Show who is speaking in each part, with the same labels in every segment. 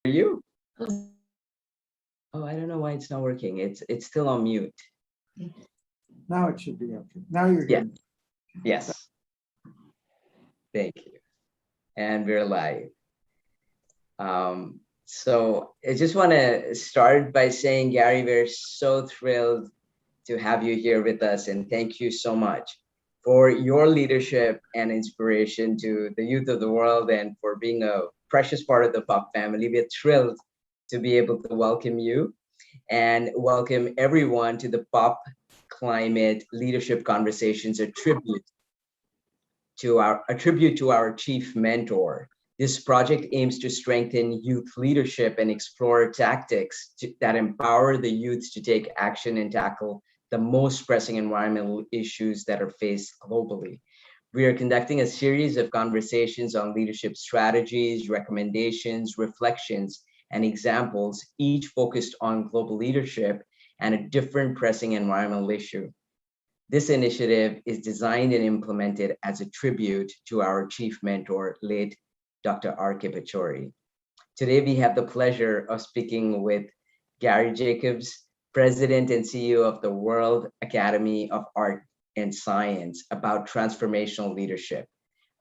Speaker 1: You? Oh, I don't know why it's not working. It's still on mute.
Speaker 2: Now it should be okay. Now you're
Speaker 1: Yeah.
Speaker 2: here.
Speaker 1: Yes. Thank you. And we're live. So I just want to start by saying, Garry, we're so thrilled to have you here with us, and thank you so much for your leadership and inspiration to the youth of the world, and for being a precious part of the POP family. We're thrilled to be able to welcome you and welcome everyone to the POP Climate Leadership Conversations, a tribute to our chief mentor. This project aims to strengthen youth leadership and explore tactics that empower the youth to take action and tackle the most pressing environmental issues that are faced globally. We are conducting a series of conversations on leadership strategies, recommendations, reflections, and examples, each focused on global leadership and a different pressing environmental issue. This initiative is designed and implemented as a tribute to our chief mentor, late Dr. R.K. Pachauri. Today, we have the pleasure of speaking with Garry Jacobs, President and CEO of the World Academy of Art and Science, about transformational leadership.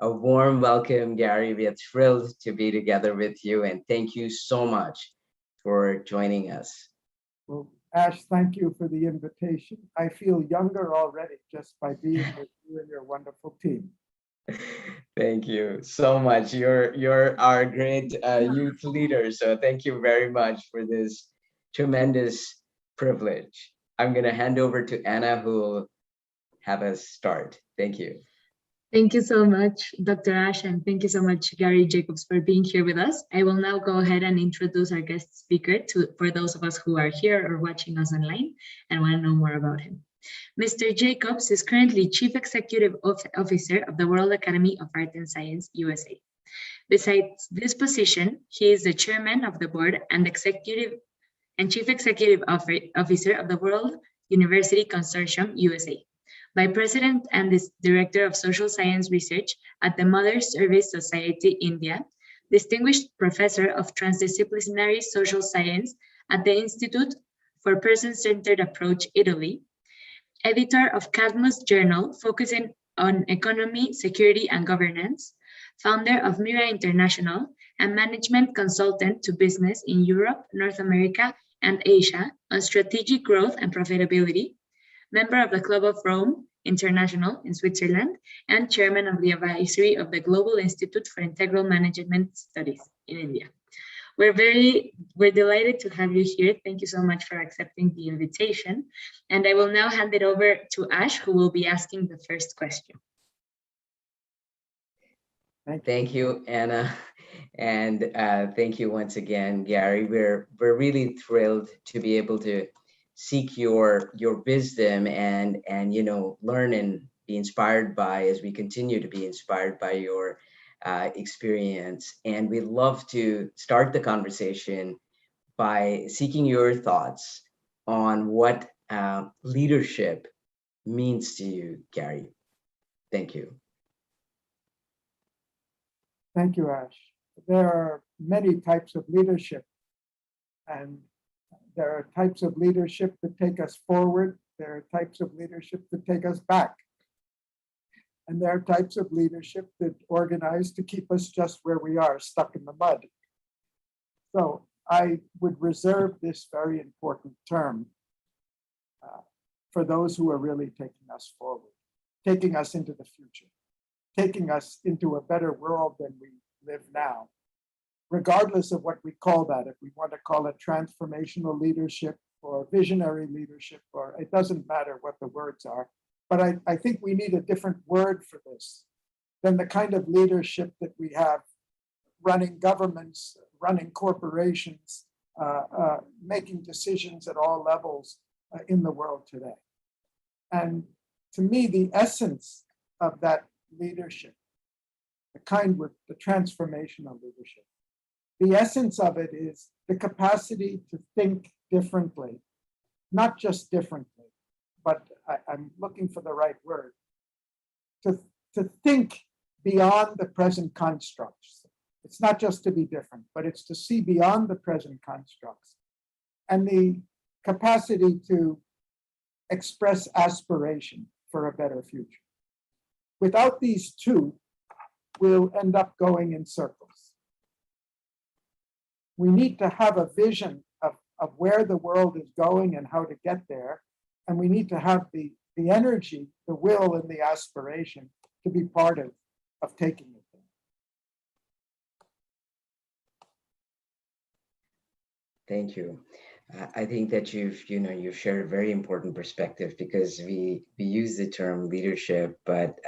Speaker 1: A warm welcome, Garry. We are thrilled to be together with you, and thank you so much for joining us.
Speaker 2: Well, Ash, thank you for the invitation. I feel younger already just by being with you and your wonderful team.
Speaker 1: Thank you so much. You're our great youth leader. So thank you very much for this tremendous privilege. I'm going to hand over to Anna, who will have us start. Thank you.
Speaker 3: Thank you so much, Dr. Ash, and thank you so much, Garry Jacobs, for being here with us. I will now go ahead and introduce our guest speaker for those of us who are here or watching us online and want to know more about him. Mr. Jacobs is currently Chief Executive Officer of the World Academy of Art and Science, USA. Besides this position, he is the Chairman of the Board and Chief Executive Officer of the World University Consortium, USA. Vice President and Director of Social Science Research at the Mother Service Society, India, Distinguished Professor of Transdisciplinary Social Science at the Institute for Person-Centered Approach, Italy, editor of Cadmus Journal, focusing on economy, security, and governance, founder of Mira International, and management consultant to business in Europe, North America, and Asia on strategic growth and profitability, member of the Club of Rome International in Switzerland, and chairman of the advisory of the Global Institute for Integral Management Studies in India. We're delighted to have you here. Thank you so much for accepting the invitation. And I will now hand it over to Ash, who will be asking the first question.
Speaker 1: Thank you, Anna. And thank you once again, Garry. We're really thrilled to be able to seek your wisdom and learn and be inspired by, as we continue to be inspired by your experience. And we'd love to start the conversation by seeking your thoughts on what leadership means to you, Garry. Thank you.
Speaker 2: Thank you, Ash. There are many types of leadership, and there are types of leadership that take us forward. There are types of leadership that take us back. And there are types of leadership that organize to keep us just where we are, stuck in the mud. So I would reserve this very important term for those who are really taking us forward, taking us into the future, taking us into a better world than we live now. Regardless of what we call that, if we want to call it transformational leadership or visionary leadership, or it doesn't matter what the words are, but I think we need a different word for this than the kind of leadership that we have running governments, running corporations, making decisions at all levels in the world today. And to me, the essence of that leadership, the kind with the transformational leadership, the essence of it is the capacity to think differently, not just differently, but I'm looking for the right word, to think beyond the present constructs, It's not just to be different, but it's to see beyond the present constructs and the capacity to express aspiration for a better future. Without these two, we'll end up going in circles. We need to have a vision of where the world is going and how to get there. And we need to have the energy, the will, and the aspiration to be part of taking it there.
Speaker 1: Thank you. I think that you've shared a very important perspective, because we use the term leadership, but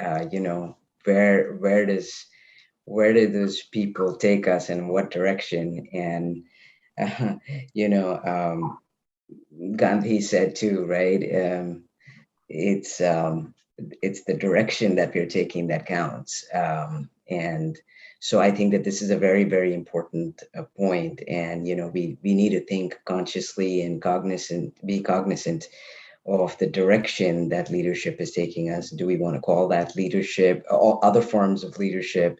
Speaker 1: where do those people take us and what direction? And Gandhi said too, right? It's the direction that we're taking that counts. And so I think that this is a very, very important point. And, we need to think consciously and be cognizant of the direction that leadership is taking us. Do we want to call that leadership or other forms of leadership?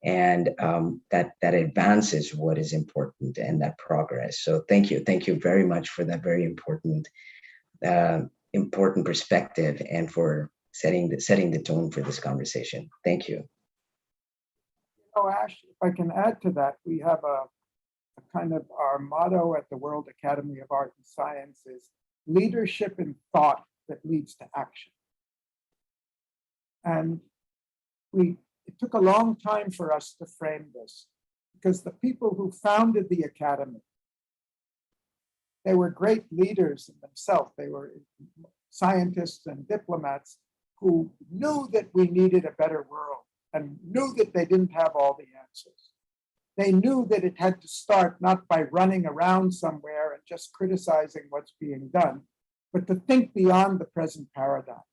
Speaker 1: And that advances what is important and that progress. So thank you very much for that very important perspective and for setting the tone for this conversation. Thank you.
Speaker 2: Ash, if I can add to that, we have a kind of our motto at the World Academy of Art and Science is leadership in thought that leads to action. And it took a long time for us to frame this, because the people who founded the Academy, they were great leaders in themselves. They were scientists and diplomats who knew that we needed a better world and knew that they didn't have all the answers. They knew that it had to start not by running around somewhere and just criticizing what's being done, but to think beyond the present paradigm.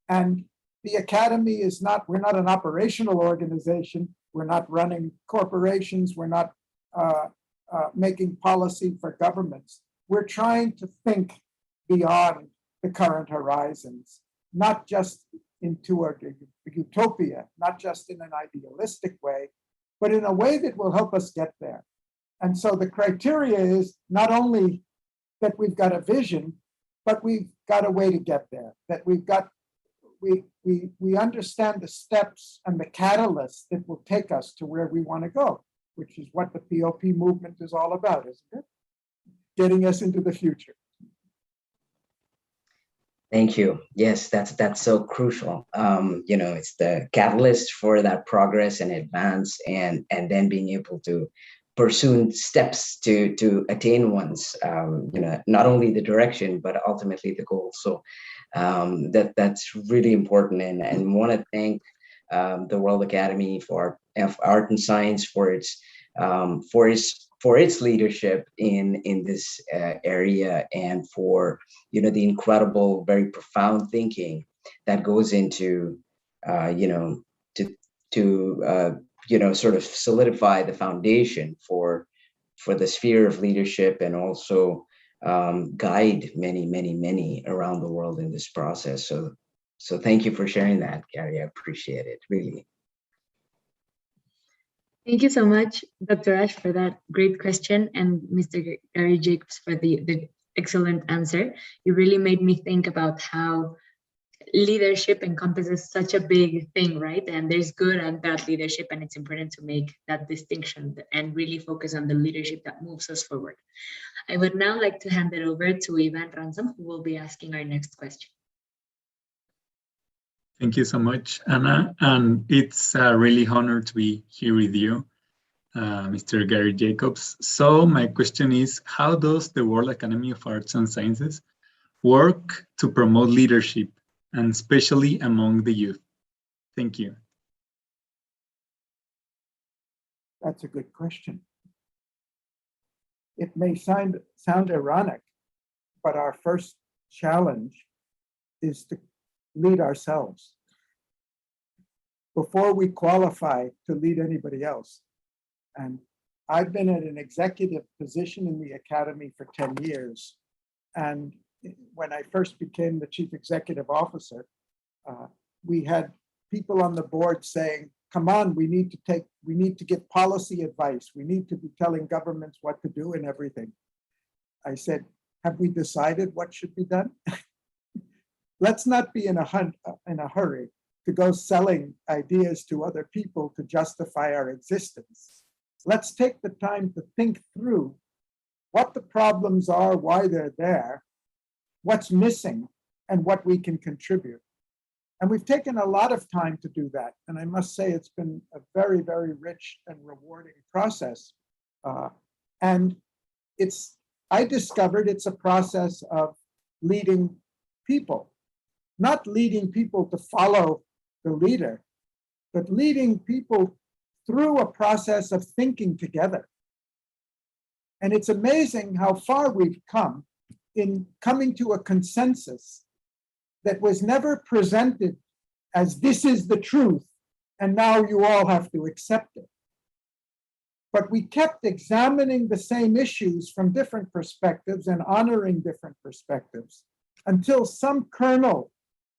Speaker 2: And the Academy we're not an operational organization. We're not running corporations. We're not making policy for governments. We're trying to think beyond the current horizons, not just into a utopia, not just in an idealistic way, but in a way that will help us get there. And so the criteria is not only that we've got a vision, but we've got a way to get there, that we understand the steps and the catalysts that will take us to where we want to go, which is what the POP movement is all about, isn't it? Getting us into the future.
Speaker 1: Thank you. Yes, that's so crucial. It's the catalyst for that progress and advance, and then being able to pursue steps to attain one's, not only the direction, but ultimately the goal. So that's really important, and want to thank the World Academy of Art and Science for its leadership in this area, and for the incredible, very profound thinking that goes into sort of solidify the foundation for the sphere of leadership, and also guide many around the world in this process. So thank you for sharing that, Garry. I appreciate it, really.
Speaker 3: Thank you so much, Dr. Ash, for that great question, and Mr. Garry Jacobs for the excellent answer. You really made me think about how leadership encompasses such a big thing, right? And there's good and bad leadership, and it's important to make that distinction and really focus on the leadership that moves us forward. I would now like to hand it over to Ivan Ransom, who will be asking our next question.
Speaker 4: Thank you so much, Anna. And it's a really honor to be here with you, Mr. Garry Jacobs. So my question is, how does the World Academy of Arts and Sciences work to promote leadership, and especially among the youth? Thank you.
Speaker 2: That's a good question. It may sound ironic, but our first challenge is to lead ourselves before we qualify to lead anybody else. And I've been at an executive position in the Academy for 10 years. And when I first became the chief executive officer, we had people on the board saying, come on, we need to get policy advice. We need to be telling governments what to do and everything. I said, have we decided what should be done? Let's not be in a hurry to go selling ideas to other people to justify our existence. Let's take the time to think through what the problems are, why they're there, what's missing, and what we can contribute. And we've taken a lot of time to do that. And I must say it's been a very, very rich and rewarding process. And I discovered it's a process of leading people, not leading people to follow the leader, but leading people through a process of thinking together. And it's amazing how far we've come in coming to a consensus that was never presented as this is the truth, and now you all have to accept it. But we kept examining the same issues from different perspectives and honoring different perspectives until some kernel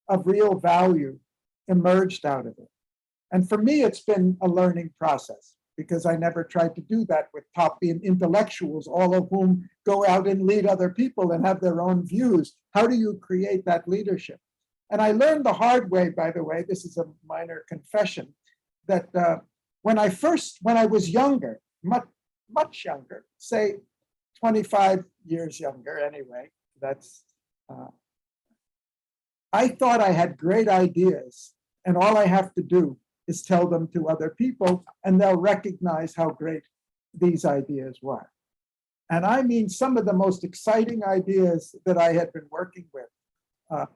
Speaker 2: of real value emerged out of it. And for me, it's been a learning process because I never tried to do that with top intellectuals, all of whom go out and lead other people and have their own views. How do you create that leadership? And I learned the hard way, by the way, this is a minor confession, that when I was younger, much younger, say 25 years younger anyway, I thought I had great ideas and all I have to do is tell them to other people and they'll recognize how great these ideas were. And I mean, some of the most exciting ideas that I had been working with,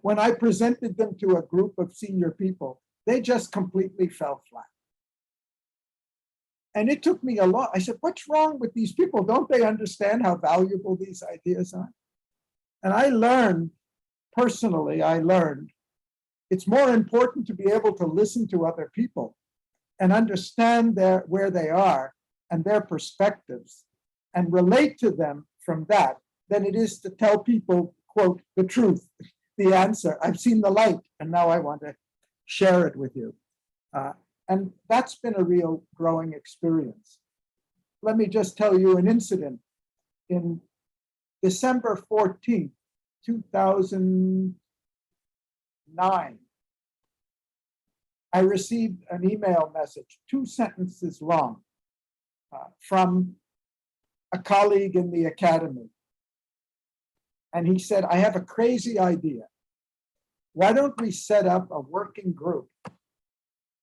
Speaker 2: when I presented them to a group of senior people, they just completely fell flat. And it took me a lot. I said, what's wrong with these people? Don't they understand how valuable these ideas are? And I learned, personally, it's more important to be able to listen to other people and understand where they are and their perspectives and relate to them from that than it is to tell people, quote, the truth, the answer. I've seen the light and now I want to share it with you. And that's been a real growing experience. Let me just tell you an incident. In December 14th, 2009, I received an email message, 2 sentences long, from a colleague in the academy. And he said, I have a crazy idea. Why don't we set up a working group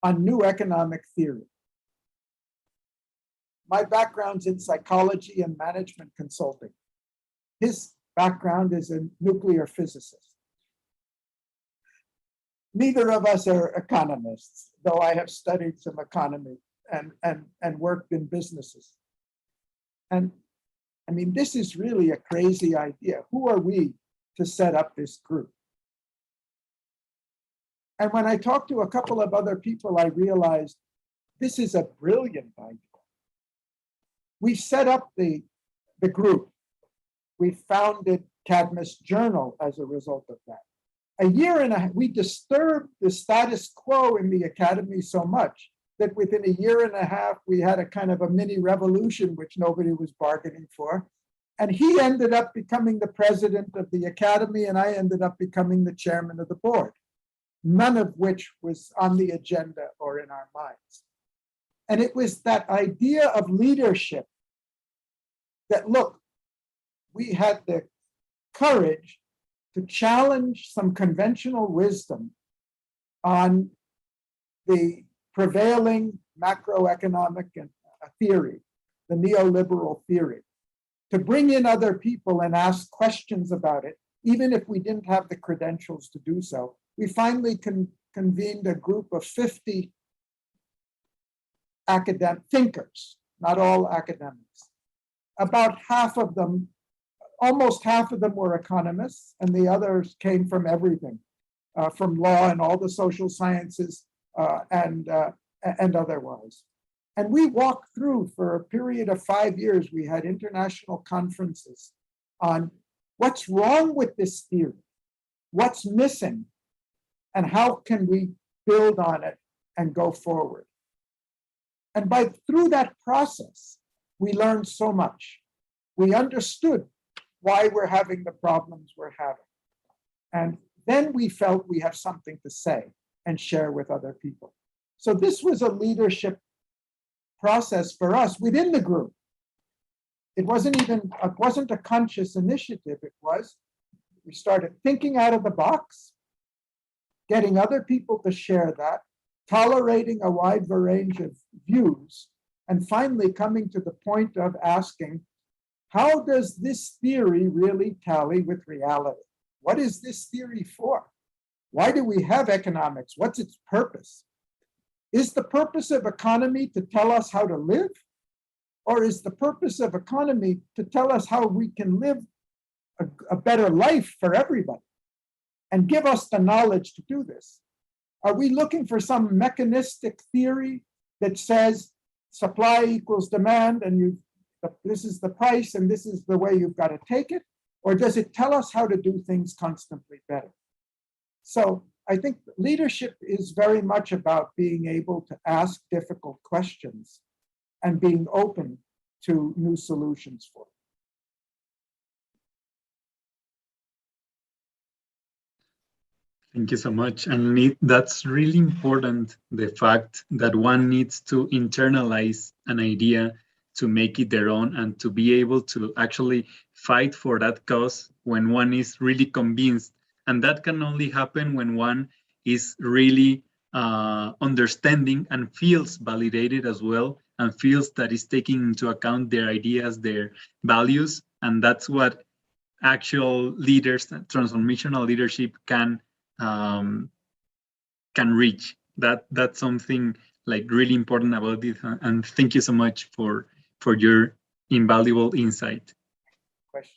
Speaker 2: on new economic theory? My background's in psychology and management consulting. His background is a nuclear physicist. Neither of us are economists, though I have studied some economy and worked in businesses. And I mean, this is really a crazy idea. Who are we to set up this group? And when I talked to a couple of other people, I realized this is a brilliant idea. We set up the group. We founded Cadmus Journal as a result of that. We disturbed the status quo in the academy so much that within a year and a half, we had a kind of a mini revolution, which nobody was bargaining for. And he ended up becoming the president of the academy, and I ended up becoming the chairman of the board, none of which was on the agenda or in our minds. And it was that idea of leadership that, look, we had the courage to challenge some conventional wisdom on the prevailing macroeconomic theory, the neoliberal theory, to bring in other people and ask questions about it, even if we didn't have the credentials to do so. We finally convened a group of 50 academic thinkers, not all academics. About half of them, almost half of them were economists, and the others came from everything, from law and all the social sciences and otherwise. And we walked through for a period of 5 years. We had international conferences on what's wrong with this theory, what's missing, and how can we build on it and go forward. And through that process, we learned so much. We understood why we're having the problems we're having. And then we felt we have something to say and share with other people. So this was a leadership process for us within the group. It wasn't a conscious initiative. We started thinking out of the box, getting other people to share that, tolerating a wide range of views, and finally coming to the point of asking, how does this theory really tally with reality? What is this theory for? Why do we have economics? What's its purpose? Is the purpose of economy to tell us how to live? Or is the purpose of economy to tell us how we can live a better life for everybody and give us the knowledge to do this? Are we looking for some mechanistic theory that says supply equals demand and this is the price and this is the way you've got to take it? Or does it tell us how to do things constantly better? So I think leadership is very much about being able to ask difficult questions and being open to new solutions for it.
Speaker 4: Thank you so much. And that's really important, the fact that one needs to internalize an idea to make it their own and to be able to actually fight for that cause when one is really convinced. And that can only happen when one is really understanding and feels validated as well, and feels that is taking into account their ideas, their values. And that's what actual leaders, transformational leadership can reach. That's something like really important about it. And thank you so much for your invaluable insight.
Speaker 2: Question.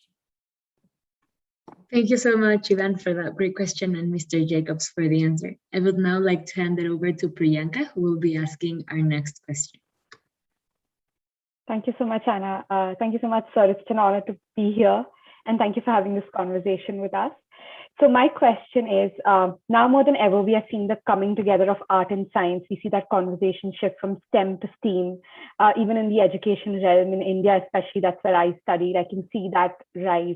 Speaker 3: Thank you so much, Ivan, for that great question, and Mr. Jacobs for the answer. I would now like to hand it over to Priyanka, who will be asking our next question.
Speaker 5: Thank you so much, Anna. Thank you so much, sir. It's an honor to be here. And thank you for having this conversation with us. So my question is, now more than ever, we are seeing the coming together of art and science. We see that conversation shift from STEM to STEAM, even in the education realm in India, especially that's where I studied. I can see that rise.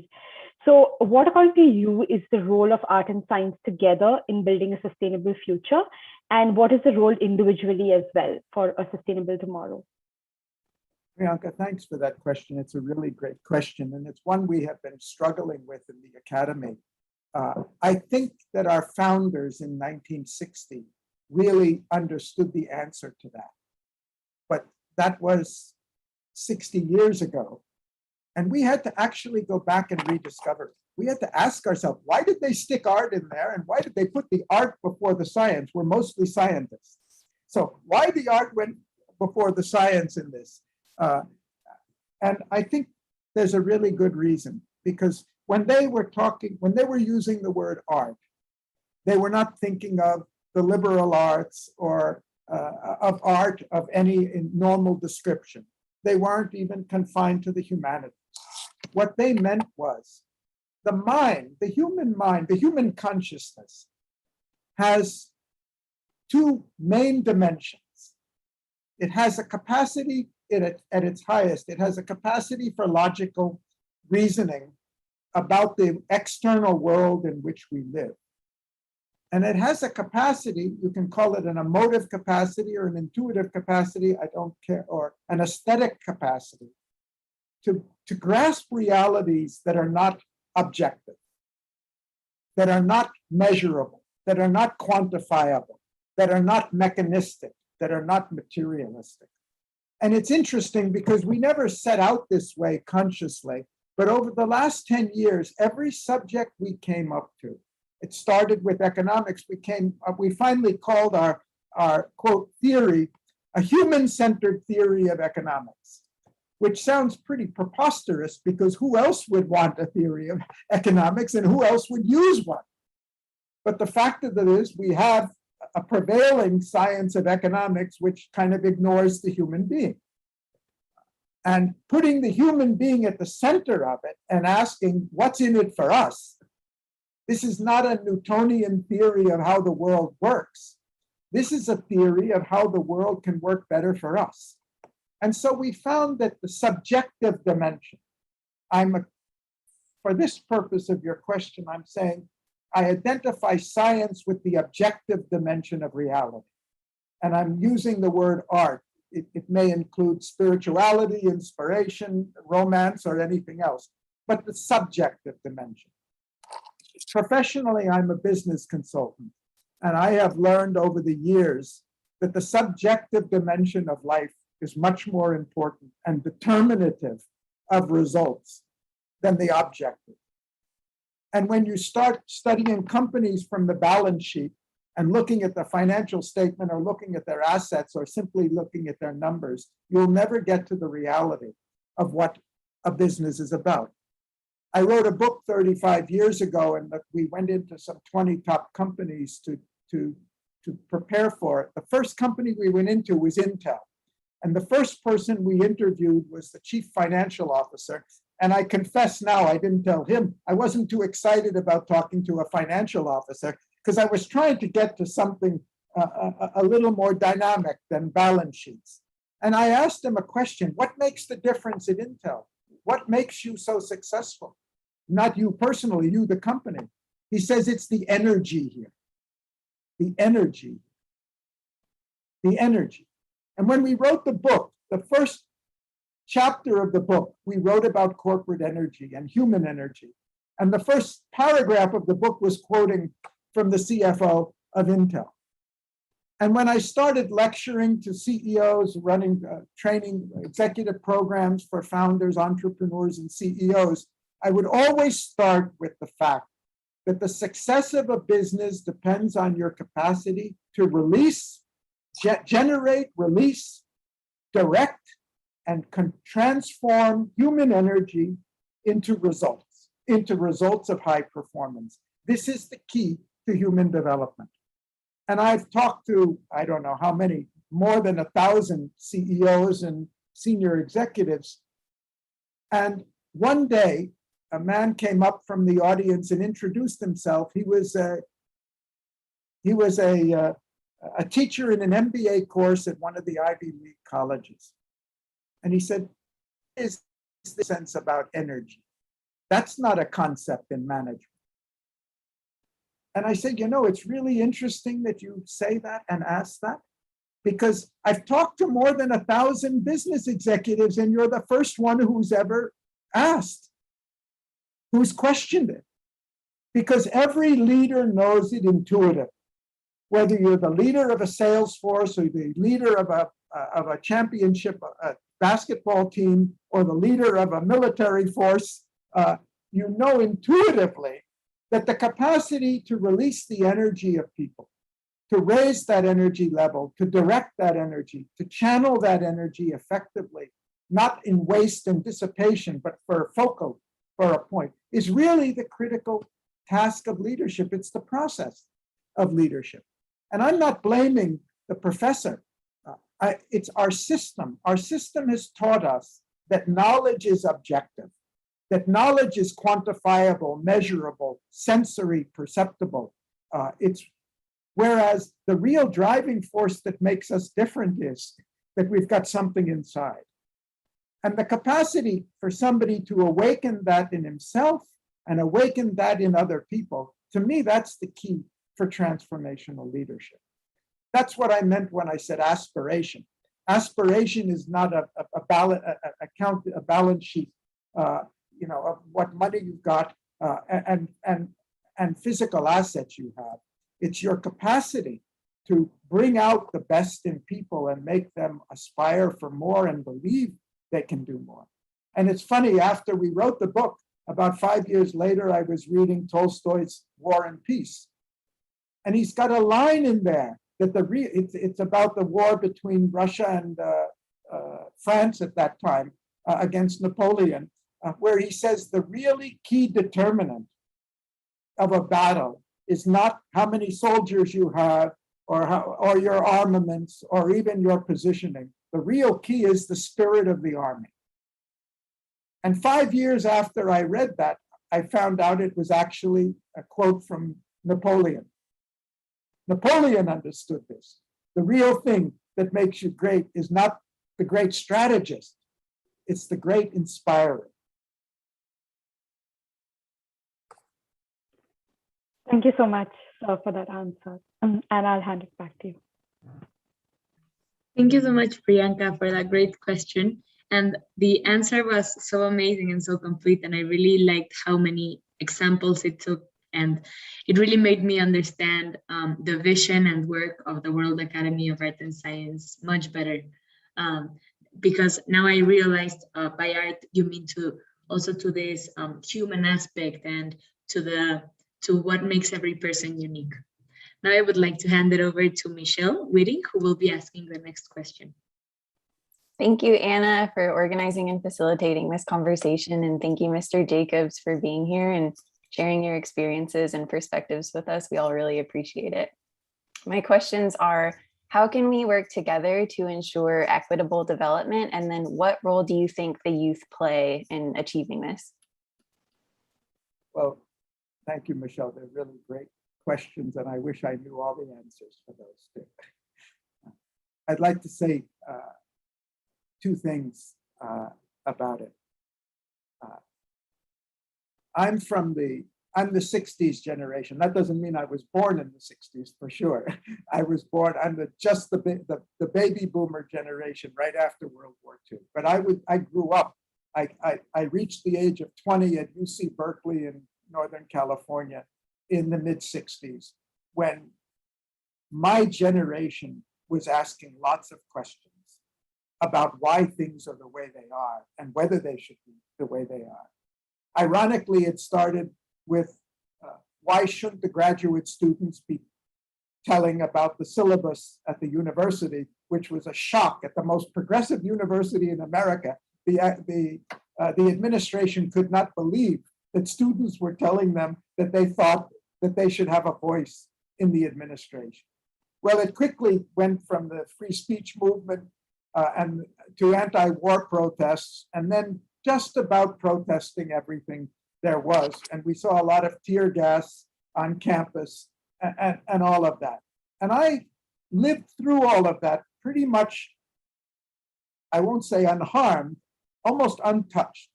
Speaker 5: So what, according to you, is the role of art and science together in building a sustainable future? And what is the role individually as well for a sustainable tomorrow?
Speaker 2: Priyanka, thanks for that question. It's a really great question, and it's one we have been struggling with in the academy. I think that our founders in 1960 really understood the answer to that. But that was 60 years ago. And we had to actually go back and rediscover it. We had to ask ourselves, why did they stick art in there? And why did they put the art before the science? We're mostly scientists. So why the art went before the science in this? And I think there's a really good reason, because when they were using the word art, they were not thinking of the liberal arts or of art of any normal description. They weren't even confined to the humanities. What they meant was the mind, the human consciousness has two main dimensions. It has a capacity at its highest. It has a capacity for logical reasoning about the external world in which we live. And it has a capacity, you can call it an emotive capacity or an intuitive capacity, I don't care, or an aesthetic capacity to grasp realities that are not objective, that are not measurable, that are not quantifiable, that are not mechanistic, that are not materialistic. And it's interesting because we never set out this way consciously, but over the last 10 years, every subject we came up to, it started with economics, we finally called our quote theory a human-centered theory of economics, which sounds pretty preposterous because who else would want a theory of economics and who else would use one? But the fact of it is we have a prevailing science of economics which kind of ignores the human being. And putting the human being at the center of it and asking what's in it for us. This is not a Newtonian theory of how the world works. This is a theory of how the world can work better for us. And so we found that the subjective dimension, for this purpose of your question, I'm saying I identify science with the objective dimension of reality. And I'm using the word art. It may include spirituality, inspiration, romance, or anything else, but the subjective dimension. Professionally, I'm a business consultant, and I have learned over the years that the subjective dimension of life is much more important and determinative of results than the objective. And when you start studying companies from the balance sheet and looking at the financial statement or looking at their assets or simply looking at their numbers, you'll never get to the reality of what a business is about. I wrote a book 35 years ago, and we went into some 20 top companies to prepare for it. The first company we went into was Intel. And the first person we interviewed was the chief financial officer. And I confess now, I didn't tell him, I wasn't too excited about talking to a financial officer because I was trying to get to something a little more dynamic than balance sheets. And I asked him a question: what makes the difference at Intel? What makes you so successful? Not you personally, you, the company. He says it's the energy here. The energy. The energy. And when we wrote the book, the first chapter of the book, we wrote about corporate energy and human energy. And the first paragraph of the book was quoting from the CFO of Intel. And when I started lecturing to CEOs, running training executive programs for founders, entrepreneurs, and CEOs, I would always start with the fact that the success of a business depends on your capacity to release, generate, release, direct, and transform human energy into results of high performance. This is the key to human development. And I've talked to, I don't know how many, more than 1,000 CEOs and senior executives. And one day, a man came up from the audience and introduced himself. He was a teacher in an MBA course at one of the Ivy League colleges. And he said, "Is the sense about energy? That's not a concept in management." And I said, it's really interesting that you say that and ask that, because I've talked to more than 1,000 business executives, and you're the first one who's ever asked, who's questioned it. Because every leader knows it intuitively. Whether you're the leader of a sales force or the leader of a championship basketball team or the leader of a military force, you know intuitively that the capacity to release the energy of people, to raise that energy level, to direct that energy, to channel that energy effectively, not in waste and dissipation, but for a point, is really the critical task of leadership. It's the process of leadership. And I'm not blaming the professor. It's our system. Our system has taught us that knowledge is objective, that knowledge is quantifiable, measurable, sensory, perceptible. Whereas the real driving force that makes us different is that we've got something inside. And the capacity for somebody to awaken that in himself and awaken that in other people, to me, that's the key for transformational leadership. That's what I meant when I said aspiration. Aspiration is not a balance sheet, of what money you've got and physical assets you have. It's your capacity to bring out the best in people and make them aspire for more and believe they can do more. And it's funny, after we wrote the book, about 5 years later, I was reading Tolstoy's War and Peace. And he's got a line in there that it's about the war between Russia and France at that time against Napoleon, where he says the really key determinant of a battle is not how many soldiers you have or your armaments or even your positioning. The real key is the spirit of the army. And 5 years after I read that, I found out it was actually a quote from Napoleon. Napoleon understood this. The real thing that makes you great is not the great strategist. It's the great inspirer.
Speaker 5: Thank you so much for that answer. And I'll hand it back to you.
Speaker 3: Thank you so much, Priyanka, for that great question. And the answer was so amazing and so complete. And I really liked how many examples it took. And it really made me understand the vision and work of the World Academy of Art and Science much better. Because now I realized by art, you mean to also to this human aspect and to what makes every person unique. Now I would like to hand it over to Michelle Whitting, who will be asking the next question.
Speaker 6: Thank you, Anna, for organizing and facilitating this conversation. And thank you, Mr. Jacobs, for being here and sharing your experiences and perspectives with us. We all really appreciate it. My questions are, how can we work together to ensure equitable development? And then what role do you think the youth play in achieving this?
Speaker 2: Well, thank you, Michelle. They're really great questions, and I wish I knew all the answers for those too. I'd like to say two things about it. I'm the 60s generation. That doesn't mean I was born in the 60s for sure. I'm just the baby boomer generation right after World War II. But I grew up. I reached the age of 20 at UC Berkeley in Northern California in the mid-60s, when my generation was asking lots of questions about why things are the way they are and whether they should be the way they are. Ironically, it started with why shouldn't the graduate students be telling about the syllabus at the university, which was a shock at the most progressive university in America. The administration could not believe that students were telling them that they thought that they should have a voice in the administration. Well, it quickly went from the free speech movement and to anti-war protests, and then just about protesting everything there was. And we saw a lot of tear gas on campus and all of that. And I lived through all of that pretty much, I won't say unharmed, almost untouched.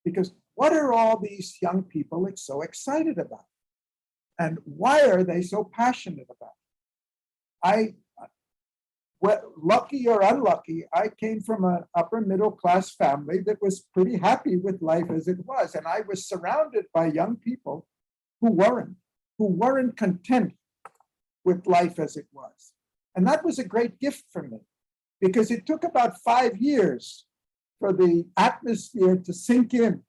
Speaker 2: Because what are all these young people so excited about? And why are they so passionate about it? Lucky or unlucky, I came from an upper middle class family that was pretty happy with life as it was. And I was surrounded by young people who weren't content with life as it was. And that was a great gift for me, because it took about 5 years for the atmosphere to sink in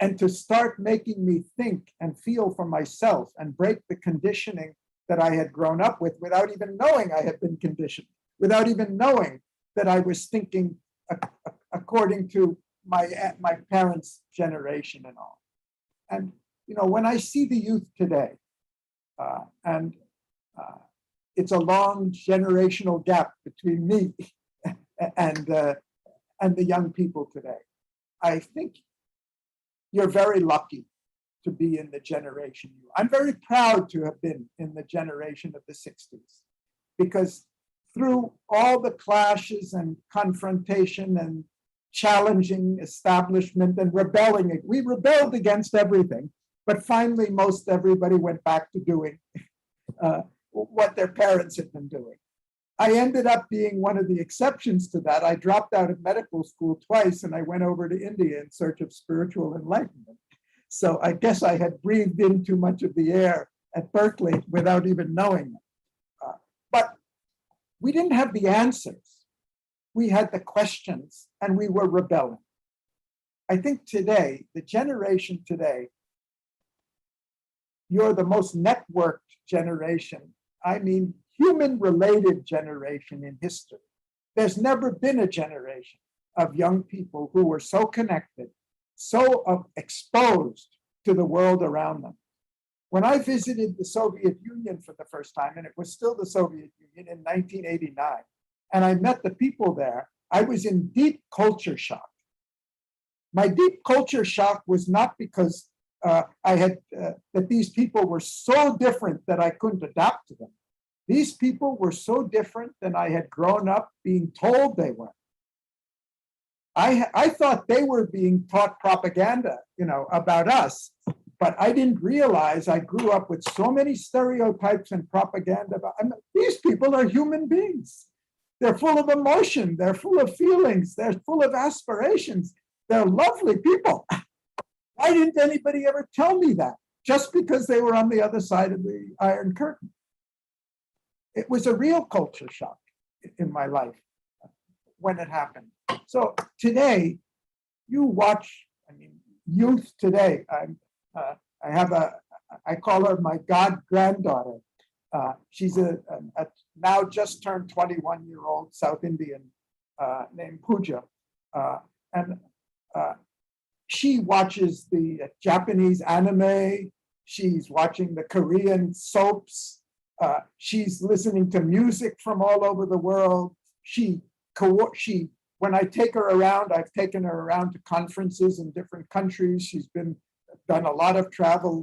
Speaker 2: and to start making me think and feel for myself and break the conditioning that I had grown up with without even knowing I had been conditioned, without even knowing that I was thinking according to my parents' generation and all. And when I see the youth today, it's a long generational gap between me and the young people today. I think you're very lucky to be in the generation. I'm very proud to have been in the generation of the 60s, because through all the clashes and confrontation and challenging establishment and rebelling, we rebelled against everything, but finally most everybody went back to doing what their parents had been doing. I ended up being one of the exceptions to that. I dropped out of medical school twice, and I went over to India in search of spiritual enlightenment. So I guess I had breathed in too much of the air at Berkeley without even knowing it. But we didn't have the answers. We had the questions, and we were rebelling. I think today, the generation today, you're the most networked generation. I mean, human-related generation in history. There's never been a generation of young people who were so connected, so exposed to the world around them. When I visited the Soviet Union for the first time, and it was still the Soviet Union in 1989, and I met the people there, I was in deep culture shock. My deep culture shock was not because that these people were so different that I couldn't adapt to them. These people were so different than I had grown up being told they were. I thought they were being taught propaganda, about us, but I didn't realize I grew up with so many stereotypes and propaganda. These people are human beings. They're full of emotion. They're full of feelings. They're full of aspirations. They're lovely people. Why didn't anybody ever tell me that? Just because they were on the other side of the Iron Curtain. It was a real culture shock in my life when it happened. So today, you watch, youth today. I call her my god-granddaughter. She's a now just turned 21-year-old South Indian named Pooja. And she watches the Japanese anime. She's watching the Korean soaps. She's listening to music from all over the world. When I take her around, I've taken her around to conferences in different countries. She's done a lot of travel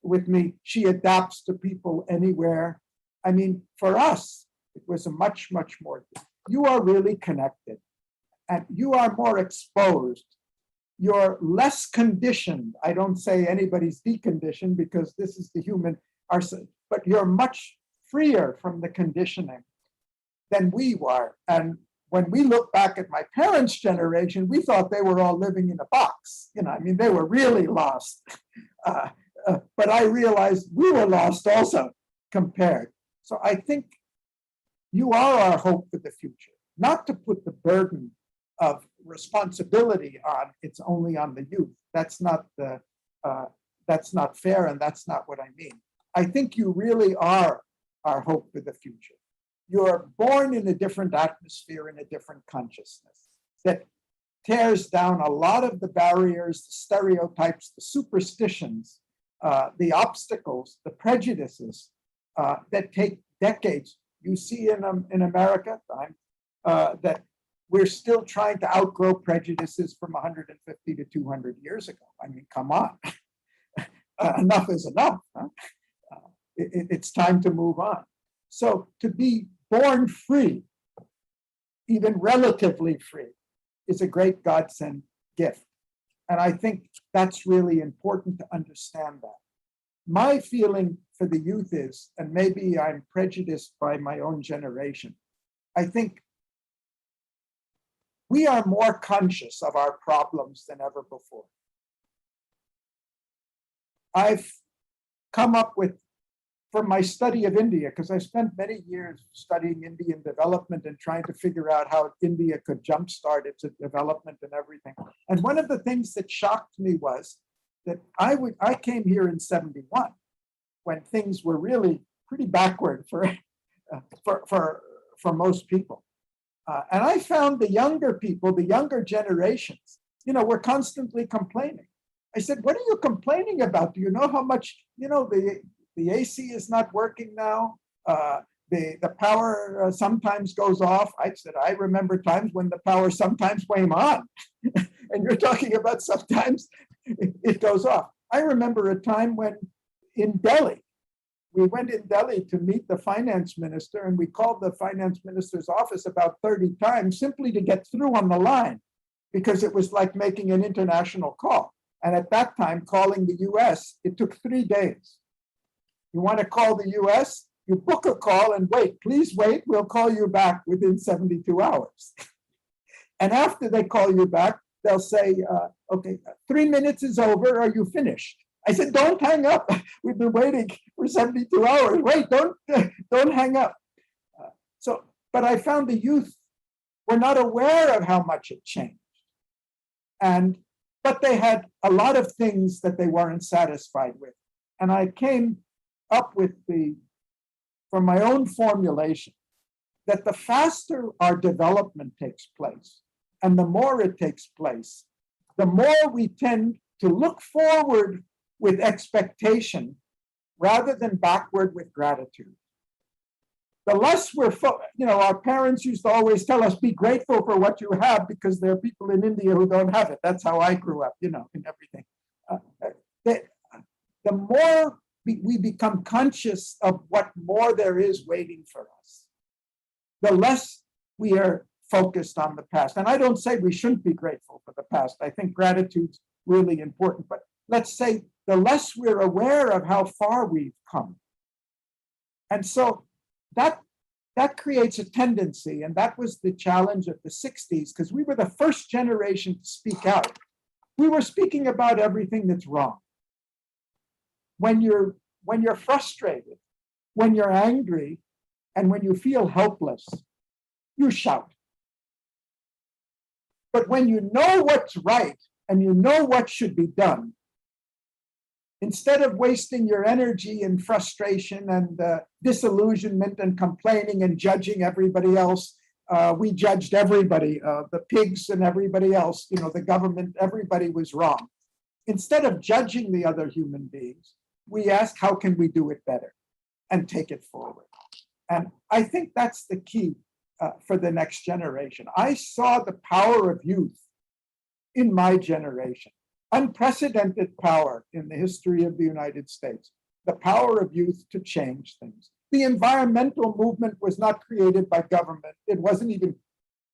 Speaker 2: with me. She adapts to people anywhere. For us, it was a much, much more. You are really connected, and you are more exposed. You're less conditioned. I don't say anybody's deconditioned because this is the human, but you're much freer from the conditioning than we were. And when we look back at my parents' generation, we thought they were all living in a box. They were really lost. But I realized we were lost also compared. So I think you are our hope for the future, not to put the burden of responsibility on, it's only on the youth. That's not fair, and that's not what I mean. I think you really are our hope for the future. You're born in a different atmosphere, in a different consciousness that tears down a lot of the barriers, the stereotypes, the superstitions, the obstacles, the prejudices that take decades. You see in America that we're still trying to outgrow prejudices from 150 to 200 years ago. Come on. Enough is enough. Huh? It's time to move on. So to be born free, even relatively free, is a great godsend gift. And I think that's really important to understand that. My feeling for the youth is, and maybe I'm prejudiced by my own generation, I think we are more conscious of our problems than ever before. I've come up with, from my study of India, because I spent many years studying Indian development and trying to figure out how India could jumpstart its development and everything. And one of the things that shocked me was that I came here in '71 when things were really pretty backward for most people. And I found the younger people, the younger generations, were constantly complaining. I said, what are you complaining about? Do you know how much, the AC is not working now? The power sometimes goes off. I said, I remember times when the power sometimes came on. And you're talking about sometimes it goes off. I remember a time when in Delhi, we went in Delhi to meet the finance minister, and we called the finance minister's office about 30 times simply to get through on the line, because it was like making an international call. And at that time, calling the US, it took 3 days. You want to call the US, you book a call and wait. Please wait, we'll call you back within 72 hours. And after they call you back, they'll say, okay, 3 minutes is over, are you finished? I said, don't hang up. We've been waiting for 72 hours. Wait, don't hang up. But I found the youth were not aware of how much it changed. But they had a lot of things that they weren't satisfied with. And I came up with from my own formulation, that the faster our development takes place, and the more it takes place, the more we tend to look forward with expectation rather than backward with gratitude. The less our parents used to always tell us, be grateful for what you have, because there are people in India who don't have it. That's how I grew up, in everything. The more we become conscious of what more there is waiting for us, the less we are focused on the past. And I don't say we shouldn't be grateful for the past. I think gratitude's really important. But let's say the less we're aware of how far we've come. And so that creates a tendency, and that was the challenge of the 60s, because we were the first generation to speak out. We were speaking about everything that's wrong. When you're frustrated, when you're angry, and when you feel helpless, you shout. But when you know what's right and you know what should be done, instead of wasting your energy in frustration and disillusionment and complaining and judging everybody else, we judged everybody, the pigs and everybody else, the government, everybody was wrong. Instead of judging the other human beings, we ask, how can we do it better and take it forward? And I think that's the key for the next generation. I saw the power of youth in my generation. Unprecedented power in the history of the United States, the power of youth to change things. The environmental movement was not created by government. It wasn't even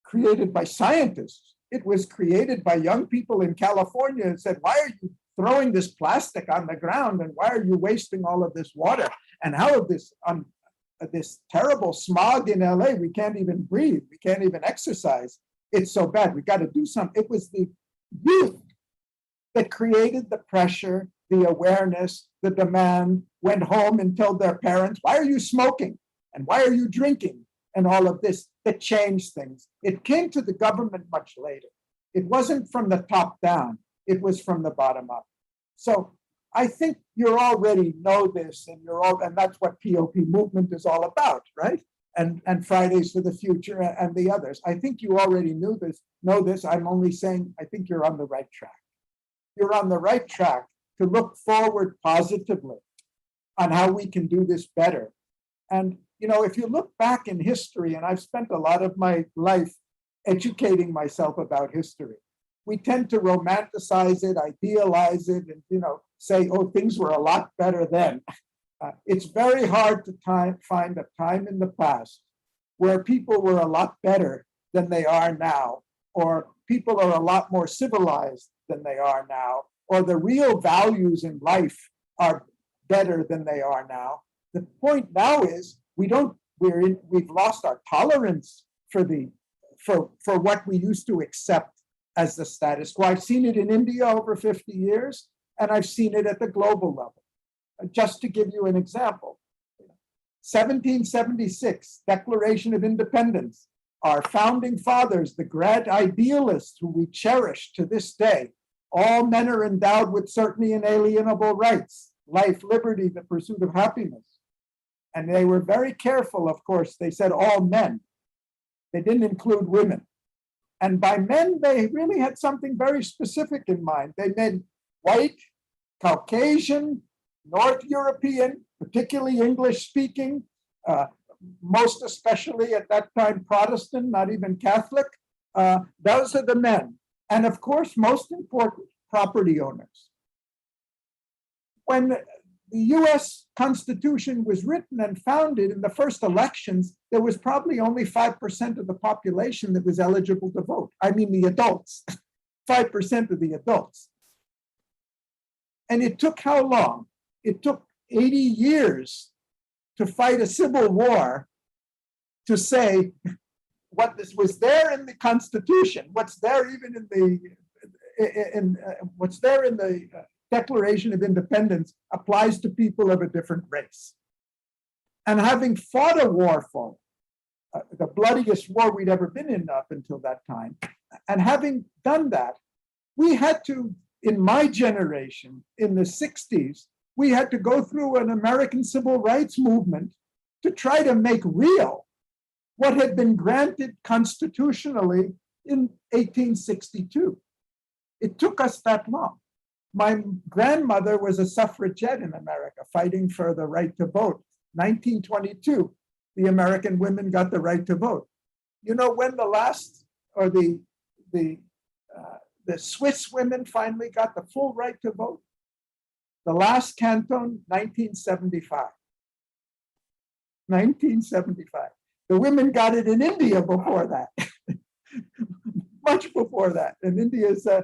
Speaker 2: created by scientists. It was created by young people in California and said, why are you throwing this plastic on the ground? And why are you wasting all of this water? And how this terrible smog in LA, we can't even breathe. We can't even exercise. It's so bad. We got to do something. It was the youth that created the pressure, the awareness, the demand, went home and told their parents, why are you smoking? And why are you drinking? And all of this that changed things. It came to the government much later. It wasn't from the top down. It was from the bottom up. So I think you already know this, and that's what POP movement is all about, right? And Fridays for the Future and the others. I think you already know this. I'm only saying I think you're on the right track. You're on the right track to look forward positively on how we can do this better. And, if you look back in history, and I've spent a lot of my life educating myself about history, we tend to romanticize it, idealize it, and, say, oh, things were a lot better then. It's very hard to find a time in the past where people were a lot better than they are now, or people are a lot more civilized than they are now, or the real values in life are better than they are now. The point now is we've lost our tolerance for what we used to accept as the status quo. I've seen it in India over 50 years, and I've seen it at the global level. Just to give you an example, 1776, Declaration of Independence. Our founding fathers, the great idealists who we cherish to this day, all men are endowed with certain inalienable rights, life, liberty, the pursuit of happiness. And they were very careful, of course, they said all men. They didn't include women. And by men, they really had something very specific in mind. They meant white, Caucasian, North European, particularly English speaking, most especially at that time Protestant, not even Catholic. Those are the men. And of course, most important, property owners. When the US Constitution was written and founded in the first elections, there was probably only 5% of the population that was eligible to vote. I mean, the adults, 5% of the adults. And it took how long? It took 80 years to fight a civil war to say what this was there in the Constitution, what's there even in the Declaration of Independence applies to people of a different race. And having fought a war for the bloodiest war we'd ever been in up until that time, and having done that, we had to, in my generation, in the 60s, we had to go through an American civil rights movement to try to make real what had been granted constitutionally in 1862. It took us that long. My grandmother was a suffragette in America, fighting for the right to vote. 1922, the American women got the right to vote. You know when the Swiss women finally got the full right to vote? The last canton, 1975. 1975. The women got it in India before that, much before that. And India is a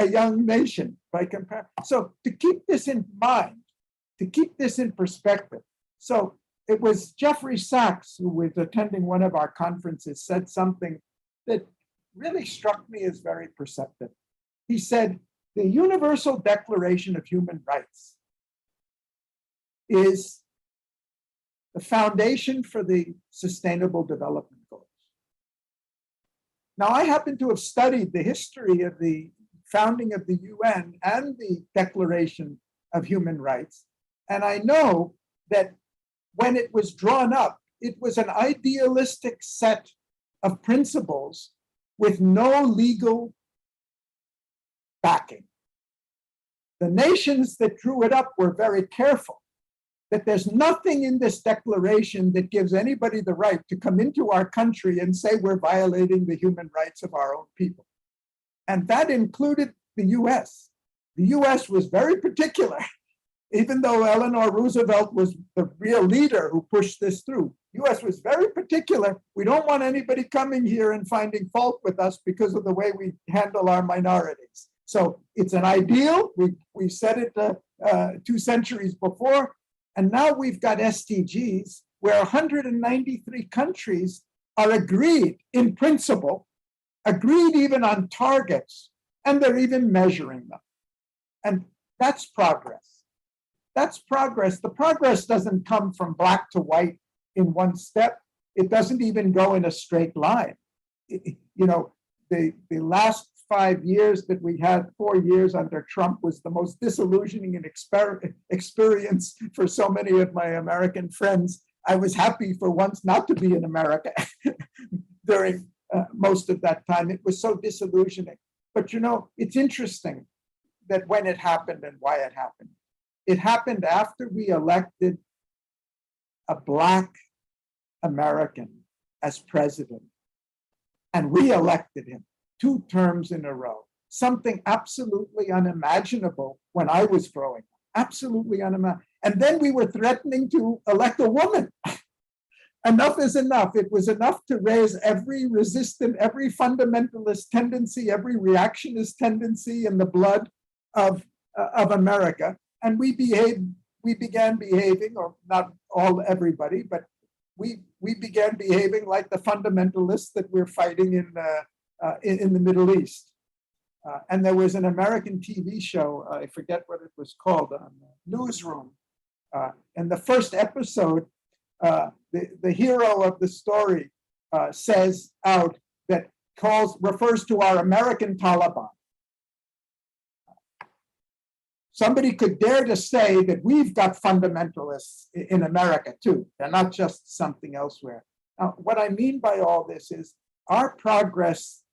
Speaker 2: young nation by comparison. So to keep this in mind, to keep this in perspective. So it was Jeffrey Sachs, who was attending one of our conferences, said something that really struck me as very perceptive. He said, the Universal Declaration of Human Rights is the foundation for the Sustainable Development Goals. Now, I happen to have studied the history of the founding of the UN and the Declaration of Human Rights, and I know that when it was drawn up, it was an idealistic set of principles with no legal backing. The nations that drew it up were very careful that there's nothing in this declaration that gives anybody the right to come into our country and say we're violating the human rights of our own people. And that included the US. The US was very particular, even though Eleanor Roosevelt was the real leader who pushed this through. US was very particular. We don't want anybody coming here and finding fault with us because of the way we handle our minorities. So it's an ideal. We said it 2 centuries before. And now we've got SDGs where 193 countries are agreed in principle, agreed even on targets, and they're even measuring them. And that's progress. That's progress. The progress doesn't come from black to white in one step. It doesn't even go in a straight line. The last 5 years that we had, 4 years under Trump, was the most disillusioning and experience for so many of my American friends. I was happy for once not to be in America during most of that time. It was so disillusioning. But it's interesting that when it happened and why it happened. It happened after we elected a Black American as president and re-elected him 2 terms in a row, something absolutely unimaginable when I was growing up, absolutely unimaginable. And then we were threatening to elect a woman. Enough is enough. It was enough to raise every resistant, every fundamentalist tendency, every reactionist tendency in the blood of America. And we began behaving, or not everybody, but we began behaving like the fundamentalists that we're fighting in the Middle East. And there was an American TV show, I forget what it was called, on Newsroom. And the first episode, the hero of the story says out that refers to our American Taliban. Somebody could dare to say that we've got fundamentalists in America too. They're not just something elsewhere. Now, what I mean by all this is our progress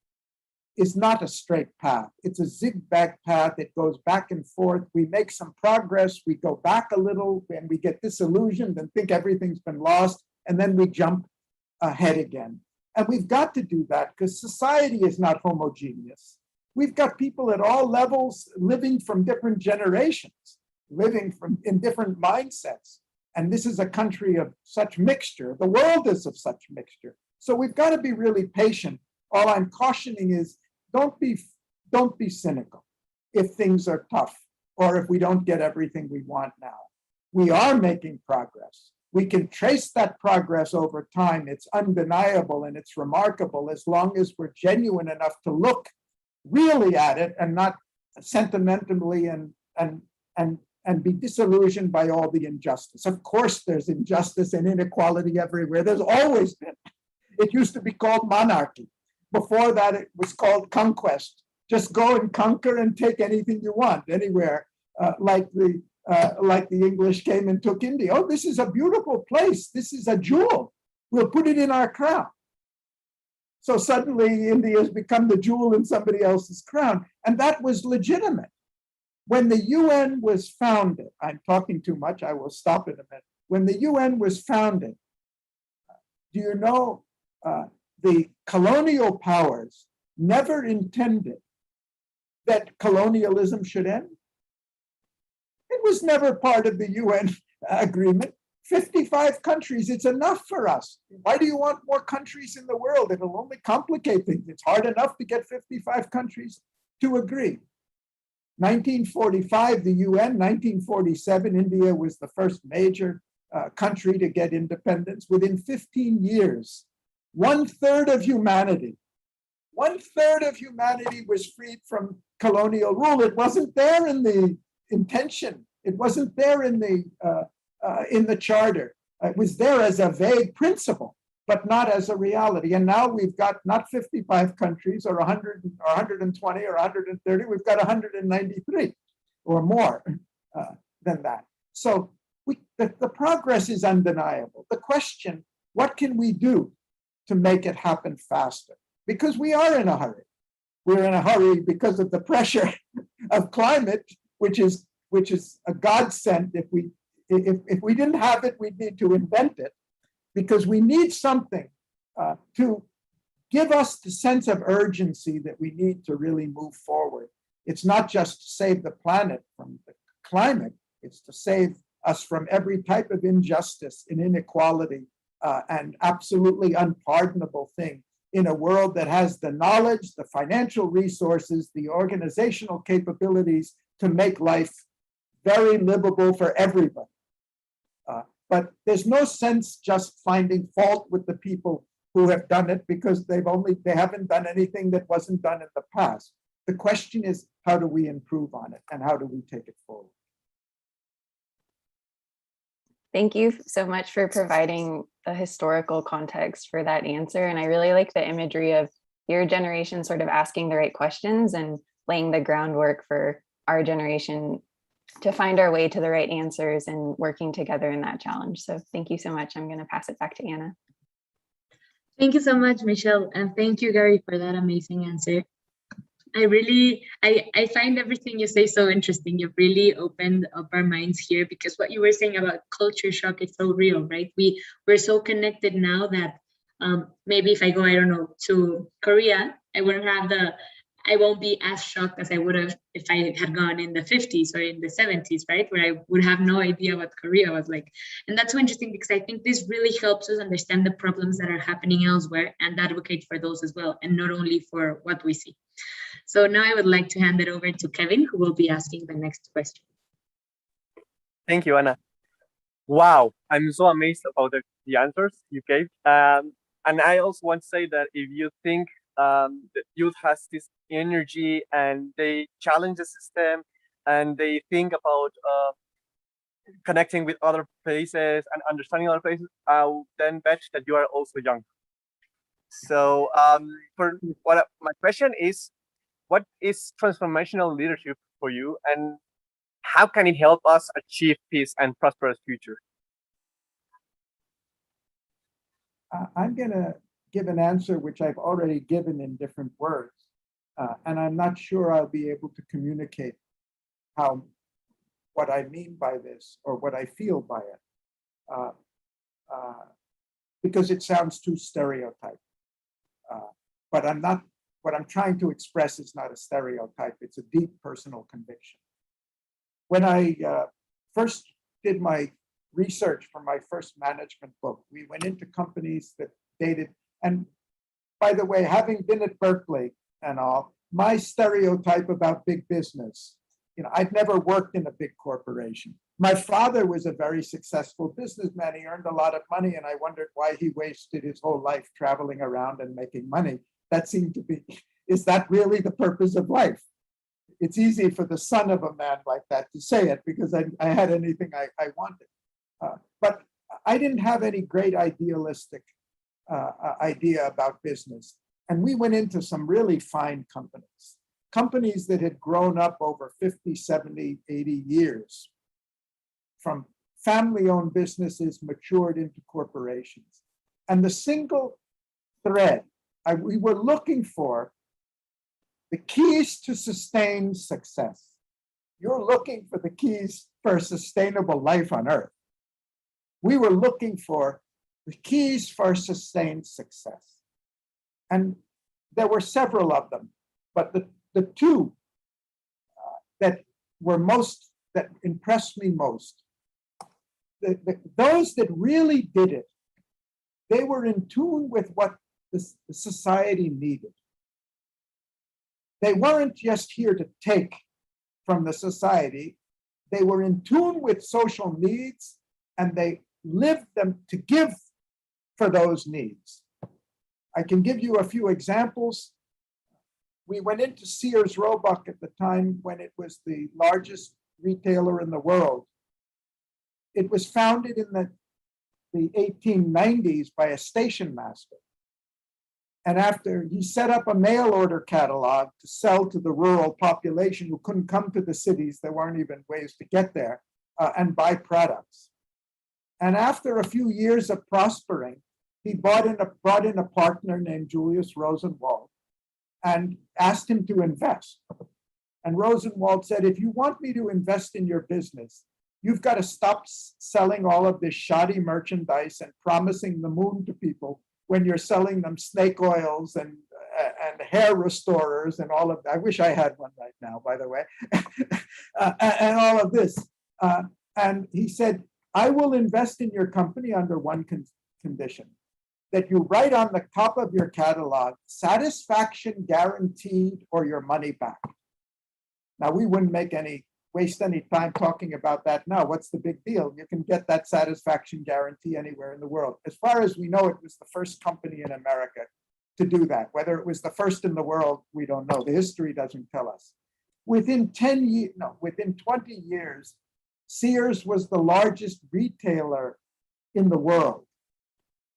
Speaker 2: is not a straight path. It's a zigzag path. It goes back and forth. We make some progress. We go back a little and we get disillusioned and think everything's been lost. And then we jump ahead again. And we've got to do that because society is not homogeneous. We've got people at all levels living from different generations, living in different mindsets. And this is a country of such mixture. The world is of such mixture. So we've got to be really patient. All I'm cautioning is don't be cynical if things are tough or if we don't get everything we want now. We are making progress. We can trace that progress over time. It's undeniable and it's remarkable as long as we're genuine enough to look really at it and not sentimentally and be disillusioned by all the injustice. Of course, there's injustice and inequality everywhere. There's always been. It used to be called monarchy. Before that, it was called conquest. Just go and conquer and take anything you want anywhere, like the English came and took India. Oh, this is a beautiful place. This is a jewel. We'll put it in our crown. So suddenly India has become the jewel in somebody else's crown. And that was legitimate. When the UN was founded, I'm talking too much, I will stop in a minute. When the UN was founded, do you know the colonial powers never intended that colonialism should end? It was never part of the UN agreement. 55 countries, it's enough for us. Why do you want more countries in the world? It'll only complicate things. It's hard enough to get 55 countries to agree. 1945, the UN. 1947, India was the first major country to get independence. Within 15 years, 1/3 of humanity, 1/3 of humanity was freed from colonial rule. It wasn't there in the intention. It wasn't there in the charter. It was there as a vague principle, but not as a reality. And now we've got not 55 countries or 100 or 120 or 130, we've got 193 or more than that. So the progress is undeniable. The question, what can we do to make it happen faster? Because we are in a hurry. We're in a hurry because of the pressure of climate, which is a godsend. If we didn't have it, we'd need to invent it, because we need something to give us the sense of urgency that we need to really move forward. It's not just to save the planet from the climate, it's to save us from every type of injustice and inequality and absolutely unpardonable thing in a world that has the knowledge, the financial resources, the organizational capabilities to make life very livable for everybody. But there's no sense just finding fault with the people who have done it, because they haven't done anything that wasn't done in the past. The question is, how do we improve on it, and how do we take it forward?
Speaker 6: Thank you so much for providing a historical context for that answer. And I really like the imagery of your generation sort of asking the right questions and laying the groundwork for our generation to find our way to the right answers and working together in that challenge. So thank you so much. I'm going to pass it back to Anna.
Speaker 3: Thank you so much, Michelle. And thank you, Garry, for that amazing answer. I find everything you say so interesting. You've really opened up our minds here, because what you were saying about culture shock is so real, right? We're so connected now that maybe if I go, I don't know, to Korea, I won't be as shocked as I would have if I had gone in the 50s or in the 70s, right? Where I would have no idea what Korea was like. And that's so interesting, because I think this really helps us understand the problems that are happening elsewhere and advocate for those as well, and not only for what we see. So now I would like to hand it over to Kevin, who will be asking the next question.
Speaker 7: Thank you, Anna. Wow, I'm so amazed about the answers you gave. And I also want to say that if you think that youth has this energy and they challenge the system and they think about connecting with other places and understanding other places, I'll then bet that you are also young. So my question is, what is transformational leadership for you, and how can it help us achieve peace and prosperous future?
Speaker 2: I'm going to give an answer which I've already given in different words, and I'm not sure I'll be able to communicate what I mean by this or what I feel by it, because it sounds too stereotyped. But what I'm trying to express is not a stereotype, it's a deep personal conviction. When I first did my research for my first management book, we went into companies that dated, and by the way, having been at Berkeley and all, my stereotype about big business, I'd never worked in a big corporation. My father was a very successful businessman. He earned a lot of money, and I wondered why he wasted his whole life traveling around and making money. That seemed to be, is that really the purpose of life? It's easy for the son of a man like that to say it, because I had anything I wanted. But I didn't have any great idealistic idea about business. And we went into some really fine companies that had grown up over 50, 70, 80 years, from family-owned businesses matured into corporations. And the single thread we were looking for, the keys to sustained success. You're looking for the keys for a sustainable life on Earth. We were looking for the keys for sustained success. And there were several of them, but the two that that impressed me most. Those that really did it, they were in tune with what the society needed. They weren't just here to take from the society. They were in tune with social needs, and they lived them to give for those needs. I can give you a few examples. We went into Sears Roebuck at the time when it was the largest retailer in the world. It was founded in the 1890s by a station master. And after he set up a mail order catalog to sell to the rural population who couldn't come to the cities, there weren't even ways to get there, and buy products. And after a few years of prospering, he brought in a partner named Julius Rosenwald and asked him to invest. And Rosenwald said, if you want me to invest in your business, you've got to stop selling all of this shoddy merchandise and promising the moon to people when you're selling them snake oils and hair restorers and all of that. I wish I had one right now, by the way, and all of this. And he said, I will invest in your company under one condition, that you write on the top of your catalog, satisfaction guaranteed or your money back. Now, we wouldn't waste any time talking about that now. What's the big deal? You can get that satisfaction guarantee anywhere in the world. As far as we know, it was the first company in America to do that. Whether it was the first in the world, we don't know. The history doesn't tell us. Within 20 years, Sears was the largest retailer in the world,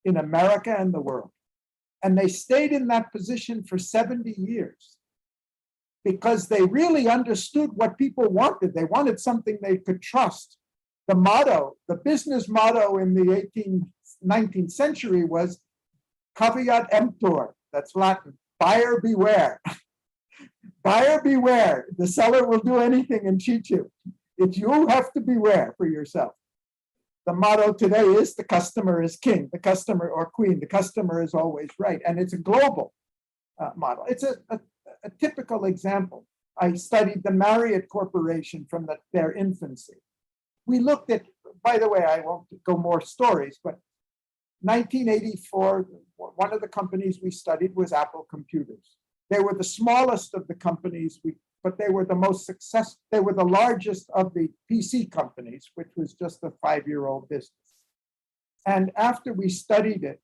Speaker 2: in America and the world. And they stayed in that position for 70 years. Because they really understood what people wanted. They wanted something they could trust. The business motto in the 19th century was caveat emptor, that's Latin, buyer beware. Buyer beware, the seller will do anything and cheat you. You have to beware for yourself. The motto today is the customer is king, the customer or queen, the customer is always right. And it's a global model. It's a typical example. I studied the Marriott Corporation from their infancy. We looked at, by the way, I won't go more stories, but 1984, one of the companies we studied was Apple Computers. They were the smallest of the companies, but they were the most successful. They were the largest of the PC companies, which was just a 5-year-old business. And after we studied it,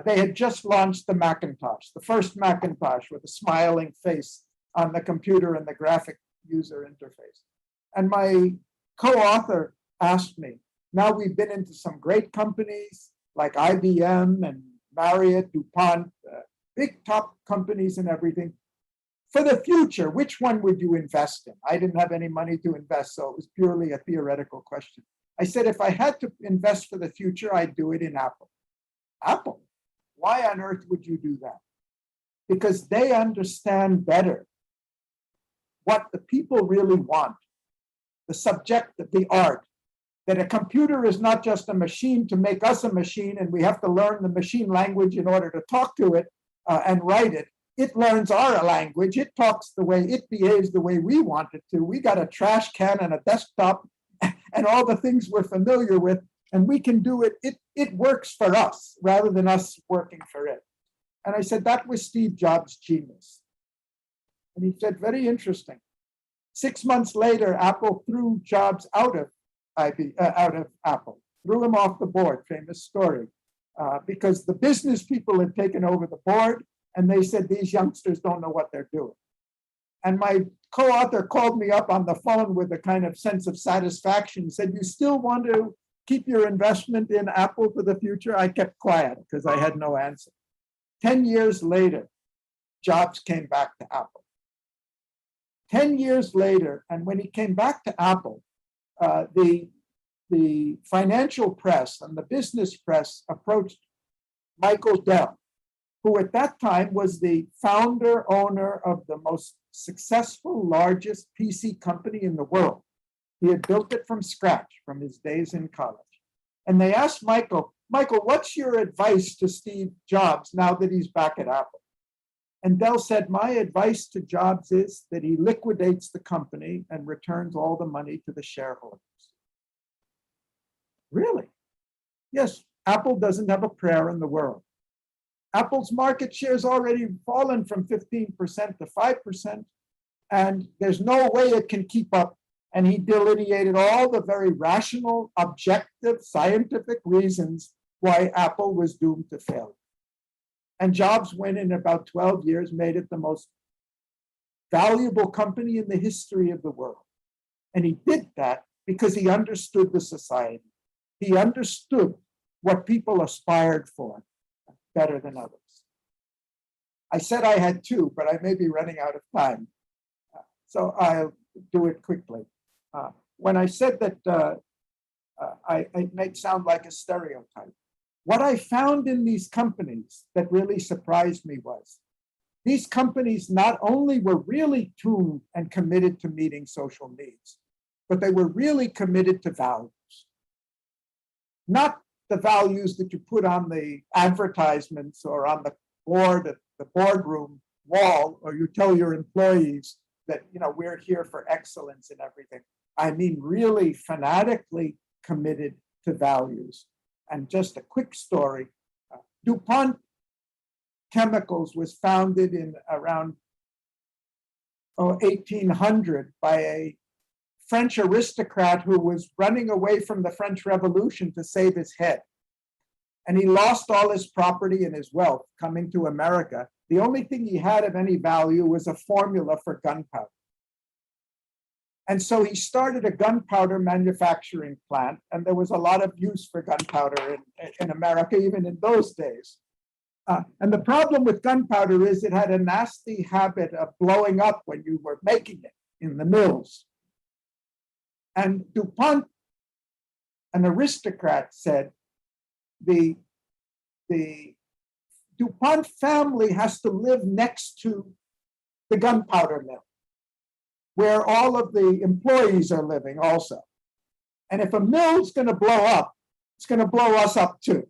Speaker 2: they had just launched the Macintosh, the first Macintosh with a smiling face on the computer and the graphic user interface. And my co-author asked me, now we've been into some great companies like IBM and Marriott, DuPont, big top companies and everything. For the future, which one would you invest in? I didn't have any money to invest, so it was purely a theoretical question. I said, if I had to invest for the future, I'd do it in Apple. Apple? Why on earth would you do that? Because they understand better what the people really want, the subject, the art, that a computer is not just a machine to make us a machine, and we have to learn the machine language in order to talk to it and write it. It learns our language. It talks the way, it behaves the way we want it to. We got a trash can and a desktop and all the things we're familiar with, and we can do it. It works for us rather than us working for it. And I said, that was Steve Jobs' genius. And he said, very interesting. 6 months later, Apple threw Jobs out of Apple, threw him off the board, famous story, because the business people had taken over the board, and they said, these youngsters don't know what they're doing. And my co-author called me up on the phone with a kind of sense of satisfaction. He said, you still want to keep your investment in Apple for the future? I kept quiet because I had no answer. 10 years later, Jobs came back to Apple. 10 years later, and when he came back to Apple, the financial press and the business press approached Michael Dell, who at that time was the founder, owner of the most successful, largest PC company in the world. He had built it from scratch from his days in college. And they asked Michael, what's your advice to Steve Jobs now that he's back at Apple? And Dell said, my advice to Jobs is that he liquidates the company and returns all the money to the shareholders. Really? Yes, Apple doesn't have a prayer in the world. Apple's market share has already fallen from 15% to 5%, and there's no way it can keep up. And he delineated all the very rational, objective, scientific reasons why Apple was doomed to failure. And Jobs went in about 12 years, made it the most valuable company in the history of the world. And he did that because he understood the society. He understood what people aspired for better than others. I said I had two, but I may be running out of time. So I'll do it quickly. When I said that it may sound like a stereotype, what I found in these companies that really surprised me was these companies not only were really tuned and committed to meeting social needs, but they were really committed to values. Not the values that you put on the advertisements or on the board at the boardroom wall, or you tell your employees that, you know, we're here for excellence in everything. I mean, really fanatically committed to values. And just a quick story, DuPont Chemicals was founded in around 1800 by a French aristocrat who was running away from the French Revolution to save his head. And he lost all his property and his wealth coming to America. The only thing he had of any value was a formula for gunpowder. And so he started a gunpowder manufacturing plant, and there was a lot of use for gunpowder in America, even in those days. And the problem with gunpowder is it had a nasty habit of blowing up when you were making it in the mills. And DuPont, an aristocrat, said, the DuPont family has to live next to the gunpowder mill, where all of the employees are living also. And if a mill's going to blow up, it's going to blow us up too.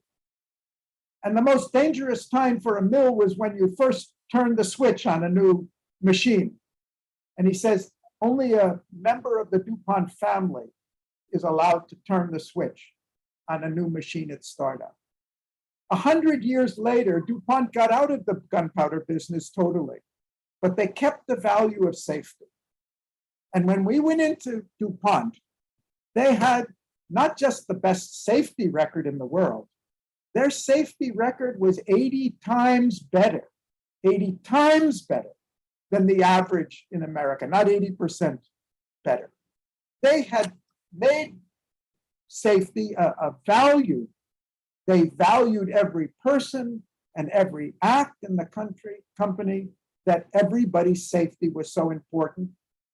Speaker 2: And the most dangerous time for a mill was when you first turned the switch on a new machine. And he says, only a member of the DuPont family is allowed to turn the switch on a new machine at startup. 100 years later, DuPont got out of the gunpowder business totally, but they kept the value of safety. And when we went into DuPont, they had not just the best safety record in the world, their safety record was 80 times better than the average in America, not 80% better. They had made safety a value. They valued every person and every act in the company, that everybody's safety was so important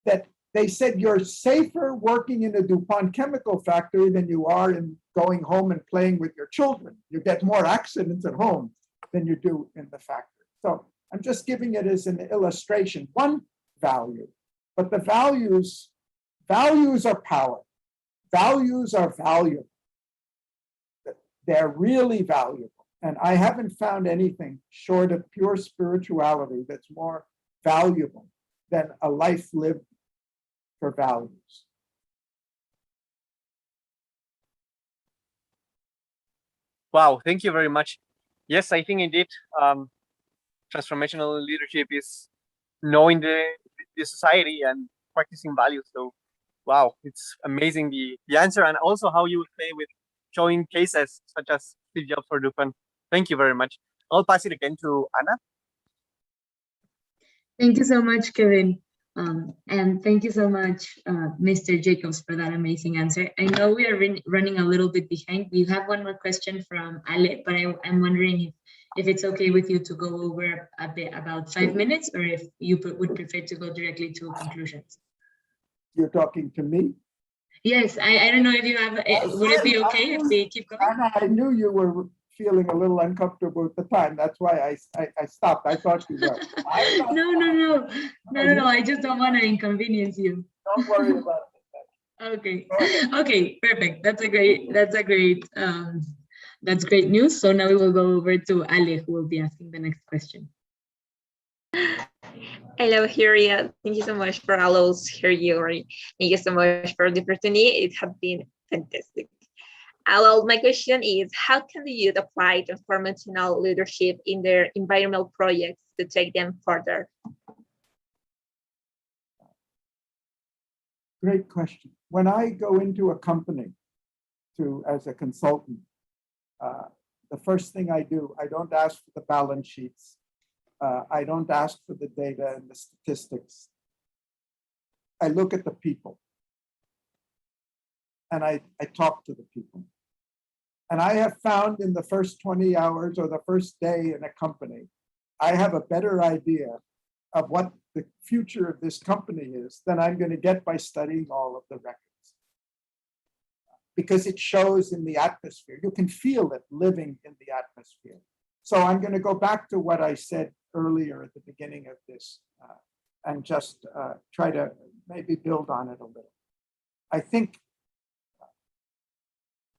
Speaker 2: that they said you're safer working in a DuPont chemical factory than you are in going home and playing with your children. You get more accidents at home than you do in the factory. So I'm just giving it as an illustration, one value, but the values are power. Values are valuable. They're really valuable. And I haven't found anything short of pure spirituality that's more valuable than a life lived for values.
Speaker 7: Wow, thank you very much. Yes, I think indeed, transformational leadership is knowing the society and practicing values. So, wow, it's amazing the answer, and also how you say with showing cases such as Steve Jobs or DuPont. Thank you very much. I'll pass it again to Anna.
Speaker 3: Thank you so much, Kevin. And thank you so much, Mr. Jacobs, for that amazing answer. I know we are running a little bit behind. We have one more question from Ale, but I'm wondering if it's okay with you to go over a bit about 5 minutes, or if you would prefer to go directly to conclusions.
Speaker 2: You're talking to me?
Speaker 3: Yes, I don't know if you have, would it be okay if we keep going?
Speaker 2: Anna, I knew you were feeling a little uncomfortable at the time. That's why I stopped. I thought you were.
Speaker 3: No. I just don't want to inconvenience you.
Speaker 2: Don't worry about it.
Speaker 3: Okay, perfect. That's great news. So now we will go over to Ale, who will be asking the next question.
Speaker 8: Hello, Harriet. Thank you so much for allowing us to hear you. Thank you so much for the opportunity. It has been fantastic. Well, my question is, how can the youth apply transformational leadership in their environmental projects to take them further?
Speaker 2: Great question. When I go into a company as a consultant, the first thing I do, I don't ask for the balance sheets. I don't ask for the data and the statistics. I look at the people and I talk to the people. And I have found in the first 20 hours or the first day in a company, I have a better idea of what the future of this company is than I'm going to get by studying all of the records. Because it shows in the atmosphere. You can feel it living in the atmosphere. So I'm going to go back to what I said earlier at the beginning of this and just try to maybe build on it a little. I think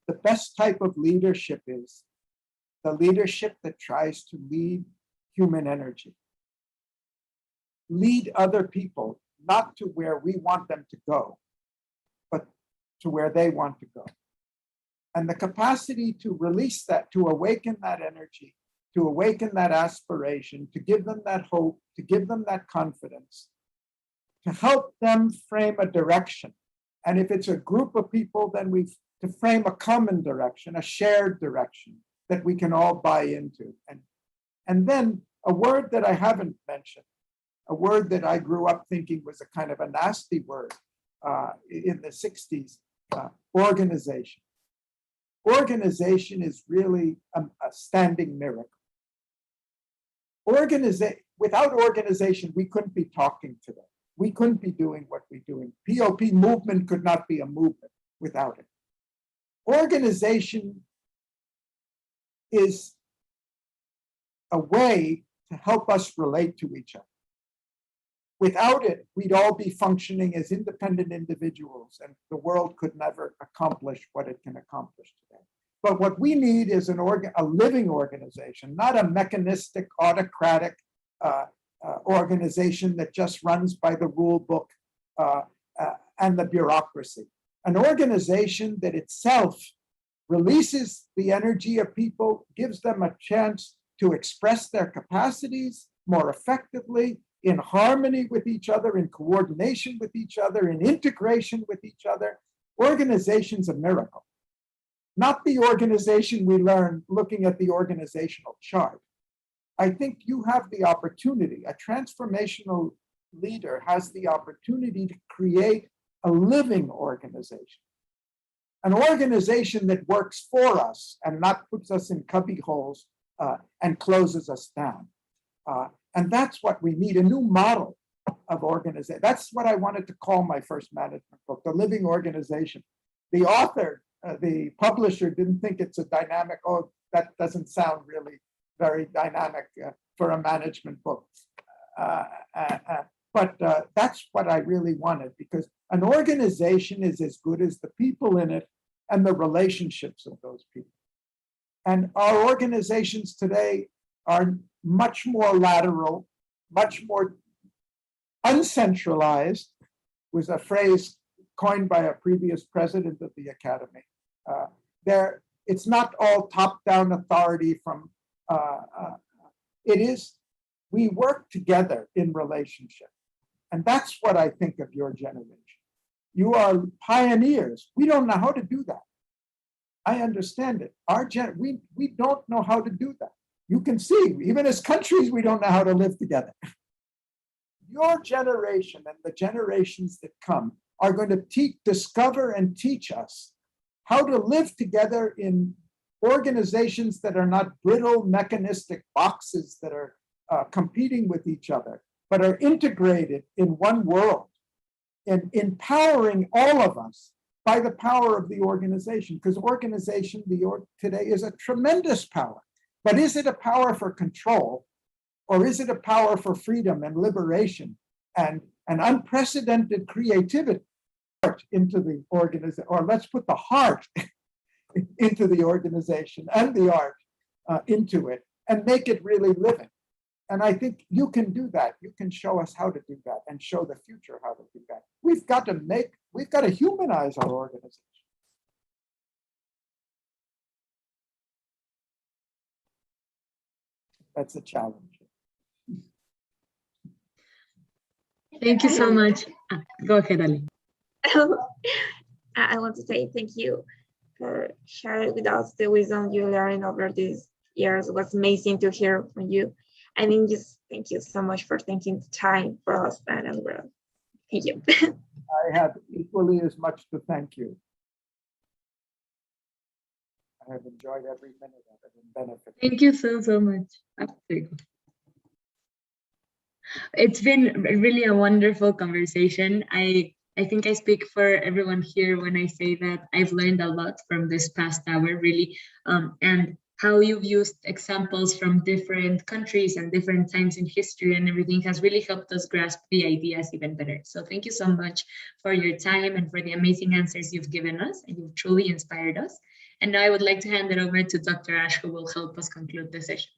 Speaker 2: the best type of leadership is the leadership that tries to lead human energy. Lead other people, not to where we want them to go, but to where they want to go. And the capacity to release that, to awaken that energy, to awaken that aspiration, to give them that hope, to give them that confidence, to help them frame a direction. And if it's a group of people, then to frame a common direction, a shared direction that we can all buy into. And then a word that I haven't mentioned, a word that I grew up thinking was a kind of a nasty word in the 60s, organization. Organization is really a standing miracle. Without organization, we couldn't be talking today. We couldn't be doing what we're doing. POP movement could not be a movement without it. Organization is a way to help us relate to each other. Without it, we'd all be functioning as independent individuals, and the world could never accomplish what it can accomplish today. But what we need is a living organization, not a mechanistic, autocratic organization that just runs by the rule book and the bureaucracy. An organization that itself releases the energy of people, gives them a chance to express their capacities more effectively, in harmony with each other, in coordination with each other, in integration with each other. Organization's a miracle. Not the organization we learn looking at the organizational chart. I think you have the opportunity, a transformational leader has the opportunity to create a living organization. An organization that works for us and not puts us in cubby holes and closes us down. And that's what we need, a new model of organization. That's what I wanted to call my first management book, The Living Organization. The author, the publisher didn't think it's a dynamic, oh, that doesn't sound really very dynamic for a management book. But that's what I really wanted, because an organization is as good as the people in it and the relationships of those people. And our organizations today are much more lateral, much more uncentralized, was a phrase coined by a previous president of the Academy. It's not all top-down authority from, it is, we work together in relationship. And that's what I think of your generation. You are pioneers. We don't know how to do that. I understand it. We don't know how to do that. You can see, even as countries, we don't know how to live together. Your generation and the generations that come are going to discover and teach us how to live together in organizations that are not brittle, mechanistic boxes that are competing with each other, but are integrated in one world and empowering all of us by the power of the organization. Because organization today is a tremendous power. But is it a power for control, or is it a power for freedom and liberation and an unprecedented creativity into the organization? Or let's put the heart into the organization and the art into it and make it really living. And I think you can do that. You can show us how to do that and show the future how to do that. We've got to humanize our organization. That's a challenge.
Speaker 3: Thank you so much. Go ahead, Ali.
Speaker 8: I want to say thank you for sharing with us the wisdom you learned over these years. It was amazing to hear from you. I mean, just thank you so much for taking the time for us and as well. Thank you.
Speaker 2: I have equally as much to thank you. I have enjoyed every minute of it and benefited.
Speaker 3: Thank you so much. It's been really a wonderful conversation. I think I speak for everyone here when I say that I've learned a lot from this past hour, really, and how you've used examples from different countries and different times in history and everything has really helped us grasp the ideas even better. So thank you so much for your time and for the amazing answers you've given us, and you've truly inspired us. And now I would like to hand it over to Dr. Ash, who will help us conclude the session.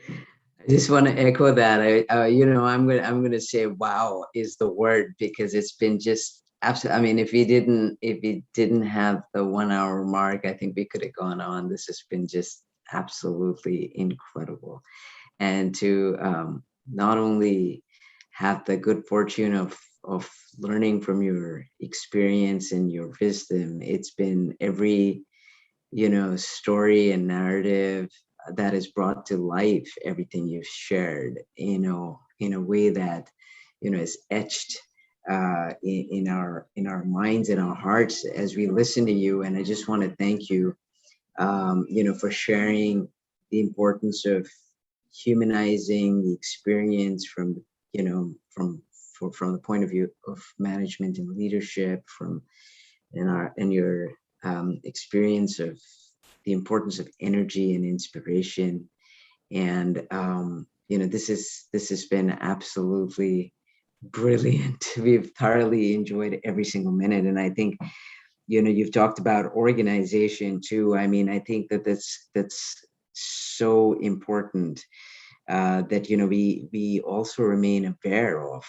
Speaker 1: I just want to echo that. I'm gonna say wow is the word, because it's been just absolutely. I mean, if we didn't have the 1 hour mark, I think we could have gone on. This has been just absolutely incredible, and to not only have the good fortune of learning from your experience and your wisdom, it's been every story and narrative that is brought to life, everything you've shared, in a way that is etched in our minds and our hearts as we listen to you. And I just want to thank you, for sharing the importance of humanizing the experience from the point of view of management and leadership, in your experience of the importance of energy and inspiration. And this has been absolutely brilliant. We've thoroughly enjoyed every single minute. And I think you've talked about organization too. I mean, I think that's so important, that we also remain aware of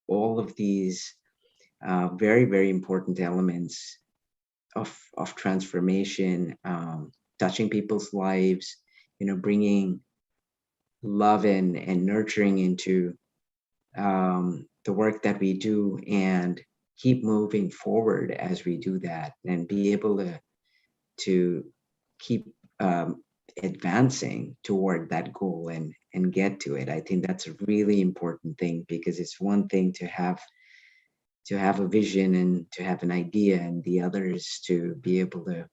Speaker 1: all of these very, very important elements of transformation, touching people's lives, bringing love and nurturing into the work that we do, and keep moving forward as we do that, and be able to keep advancing toward that goal and get to it. I think that's a really important thing, because it's one thing to have a vision and to have an idea, and the other is to be able to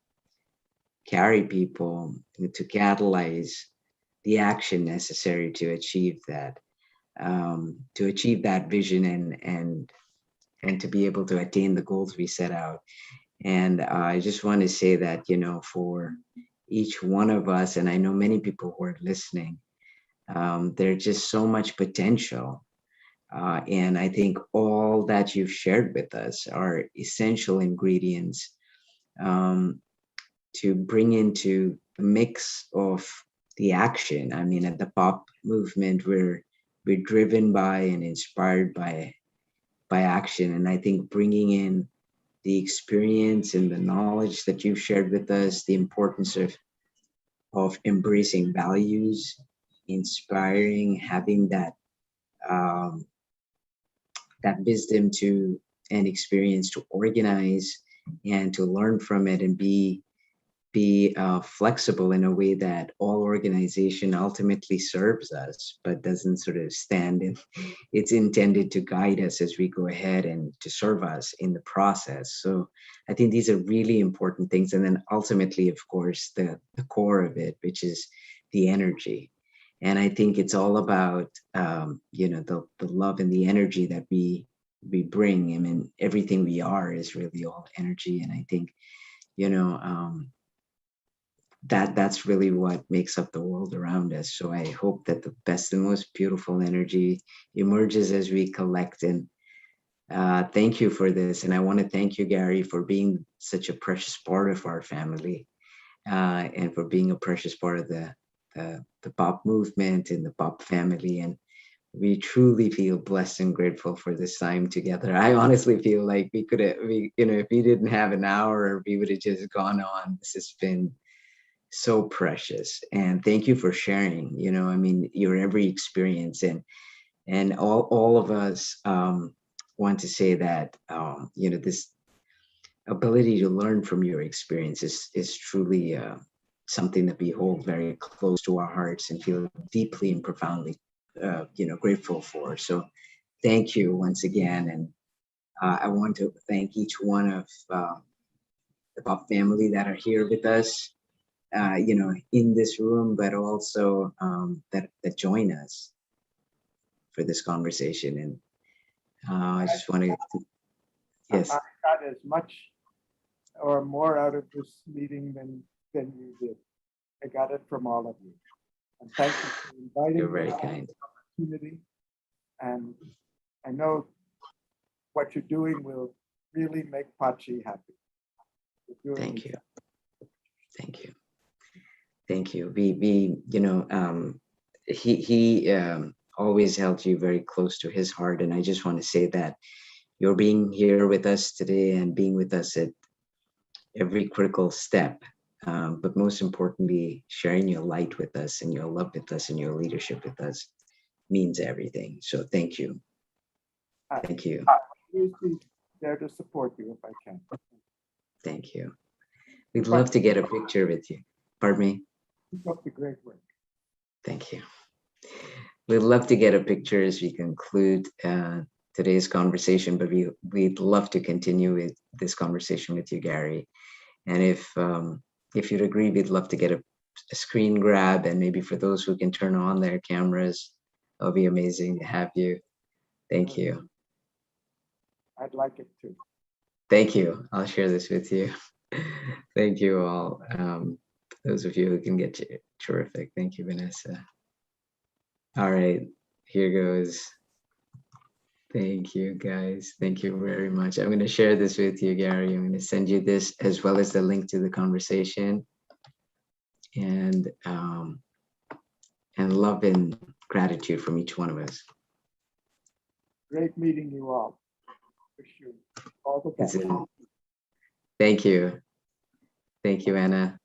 Speaker 1: carry people, to catalyze the action necessary to achieve that vision, and to be able to attain the goals we set out. And I just want to say that, for each one of us, and I know many people who are listening, there's just so much potential. And I think all that you've shared with us are essential ingredients to bring into the mix of the action. I mean, at the POP movement, we're driven by and inspired by action. And I think bringing in the experience and the knowledge that you've shared with us, the importance of embracing values, inspiring, having that wisdom and experience to organize and to learn from it, and be flexible in a way that all organization ultimately serves us, but doesn't sort of stand in. It's intended to guide us as we go ahead and to serve us in the process. So I think these are really important things. And then ultimately, of course, the core of it, which is the energy. And I think it's all about, the love and the energy that we bring. I mean, everything we are is really all energy. And I think, that's really what makes up the world around us. So I hope that the best and most beautiful energy emerges as we collect. And thank you for this. And I want to thank you, Garry, for being such a precious part of our family, and for being a precious part of the the POP movement and the POP family. And we truly feel blessed and grateful for this time together. I honestly feel like we could have, if we didn't have an hour, we would have just gone on. This has been so precious. And thank you for sharing, I mean, your every experience. And all of us want to say that, this ability to learn from your experiences is truly something that we hold very close to our hearts and feel deeply and profoundly grateful for. So thank you once again. And I want to thank each one of the POP family that are here with us, in this room, but also that join us for this conversation. And I just want to, yes.
Speaker 2: I got as much or more out of this meeting than you did. I got it from all of you. And thank you for inviting
Speaker 1: You're very
Speaker 2: me to
Speaker 1: kind.
Speaker 2: this opportunity. And I know what you're doing will really make Pachi happy.
Speaker 1: Thank you. Thank you. Thank you. We he always held you very close to his heart. And I just want to say that you're being here with us today and being with us at every critical step. But most importantly, sharing your light with us and your love with us and your leadership with us means everything. So thank you. Thank you.
Speaker 2: I'll be there to support you if I can.
Speaker 1: Thank you. We'd love to get a picture with you. Pardon me?
Speaker 2: Keep up the great work.
Speaker 1: Thank you. We'd love to get a picture as we conclude today's conversation, but we'd love to continue with this conversation with you, Garry. And if you'd agree, we'd love to get a screen grab, and maybe for those who can turn on their cameras, it'll be amazing to have you. Thank you.
Speaker 2: I'd like it too.
Speaker 1: Thank you. I'll share this with you. Thank you all. Those of you who can get you, terrific. Thank you, Vanessa. All right, here goes. Thank you, guys. Thank you very much. I'm going to share this with you, Garry. I'm going to send you this as well as the link to the conversation. And love and gratitude from each one of us.
Speaker 2: Great meeting you all. Wish you all the best.
Speaker 1: Thank you. Thank you, Anna.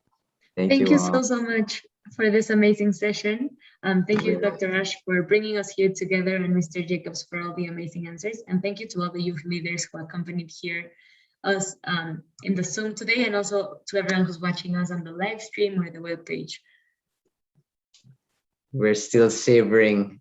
Speaker 3: Thank you
Speaker 1: all.
Speaker 3: so much for this amazing session. Thank you, Dr. Ash, for bringing us here together, and Mr. Jacobs for all the amazing answers. And thank you to all the youth leaders who accompanied us in the Zoom today, and also to everyone who's watching us on the live stream or the webpage.
Speaker 1: We're still savoring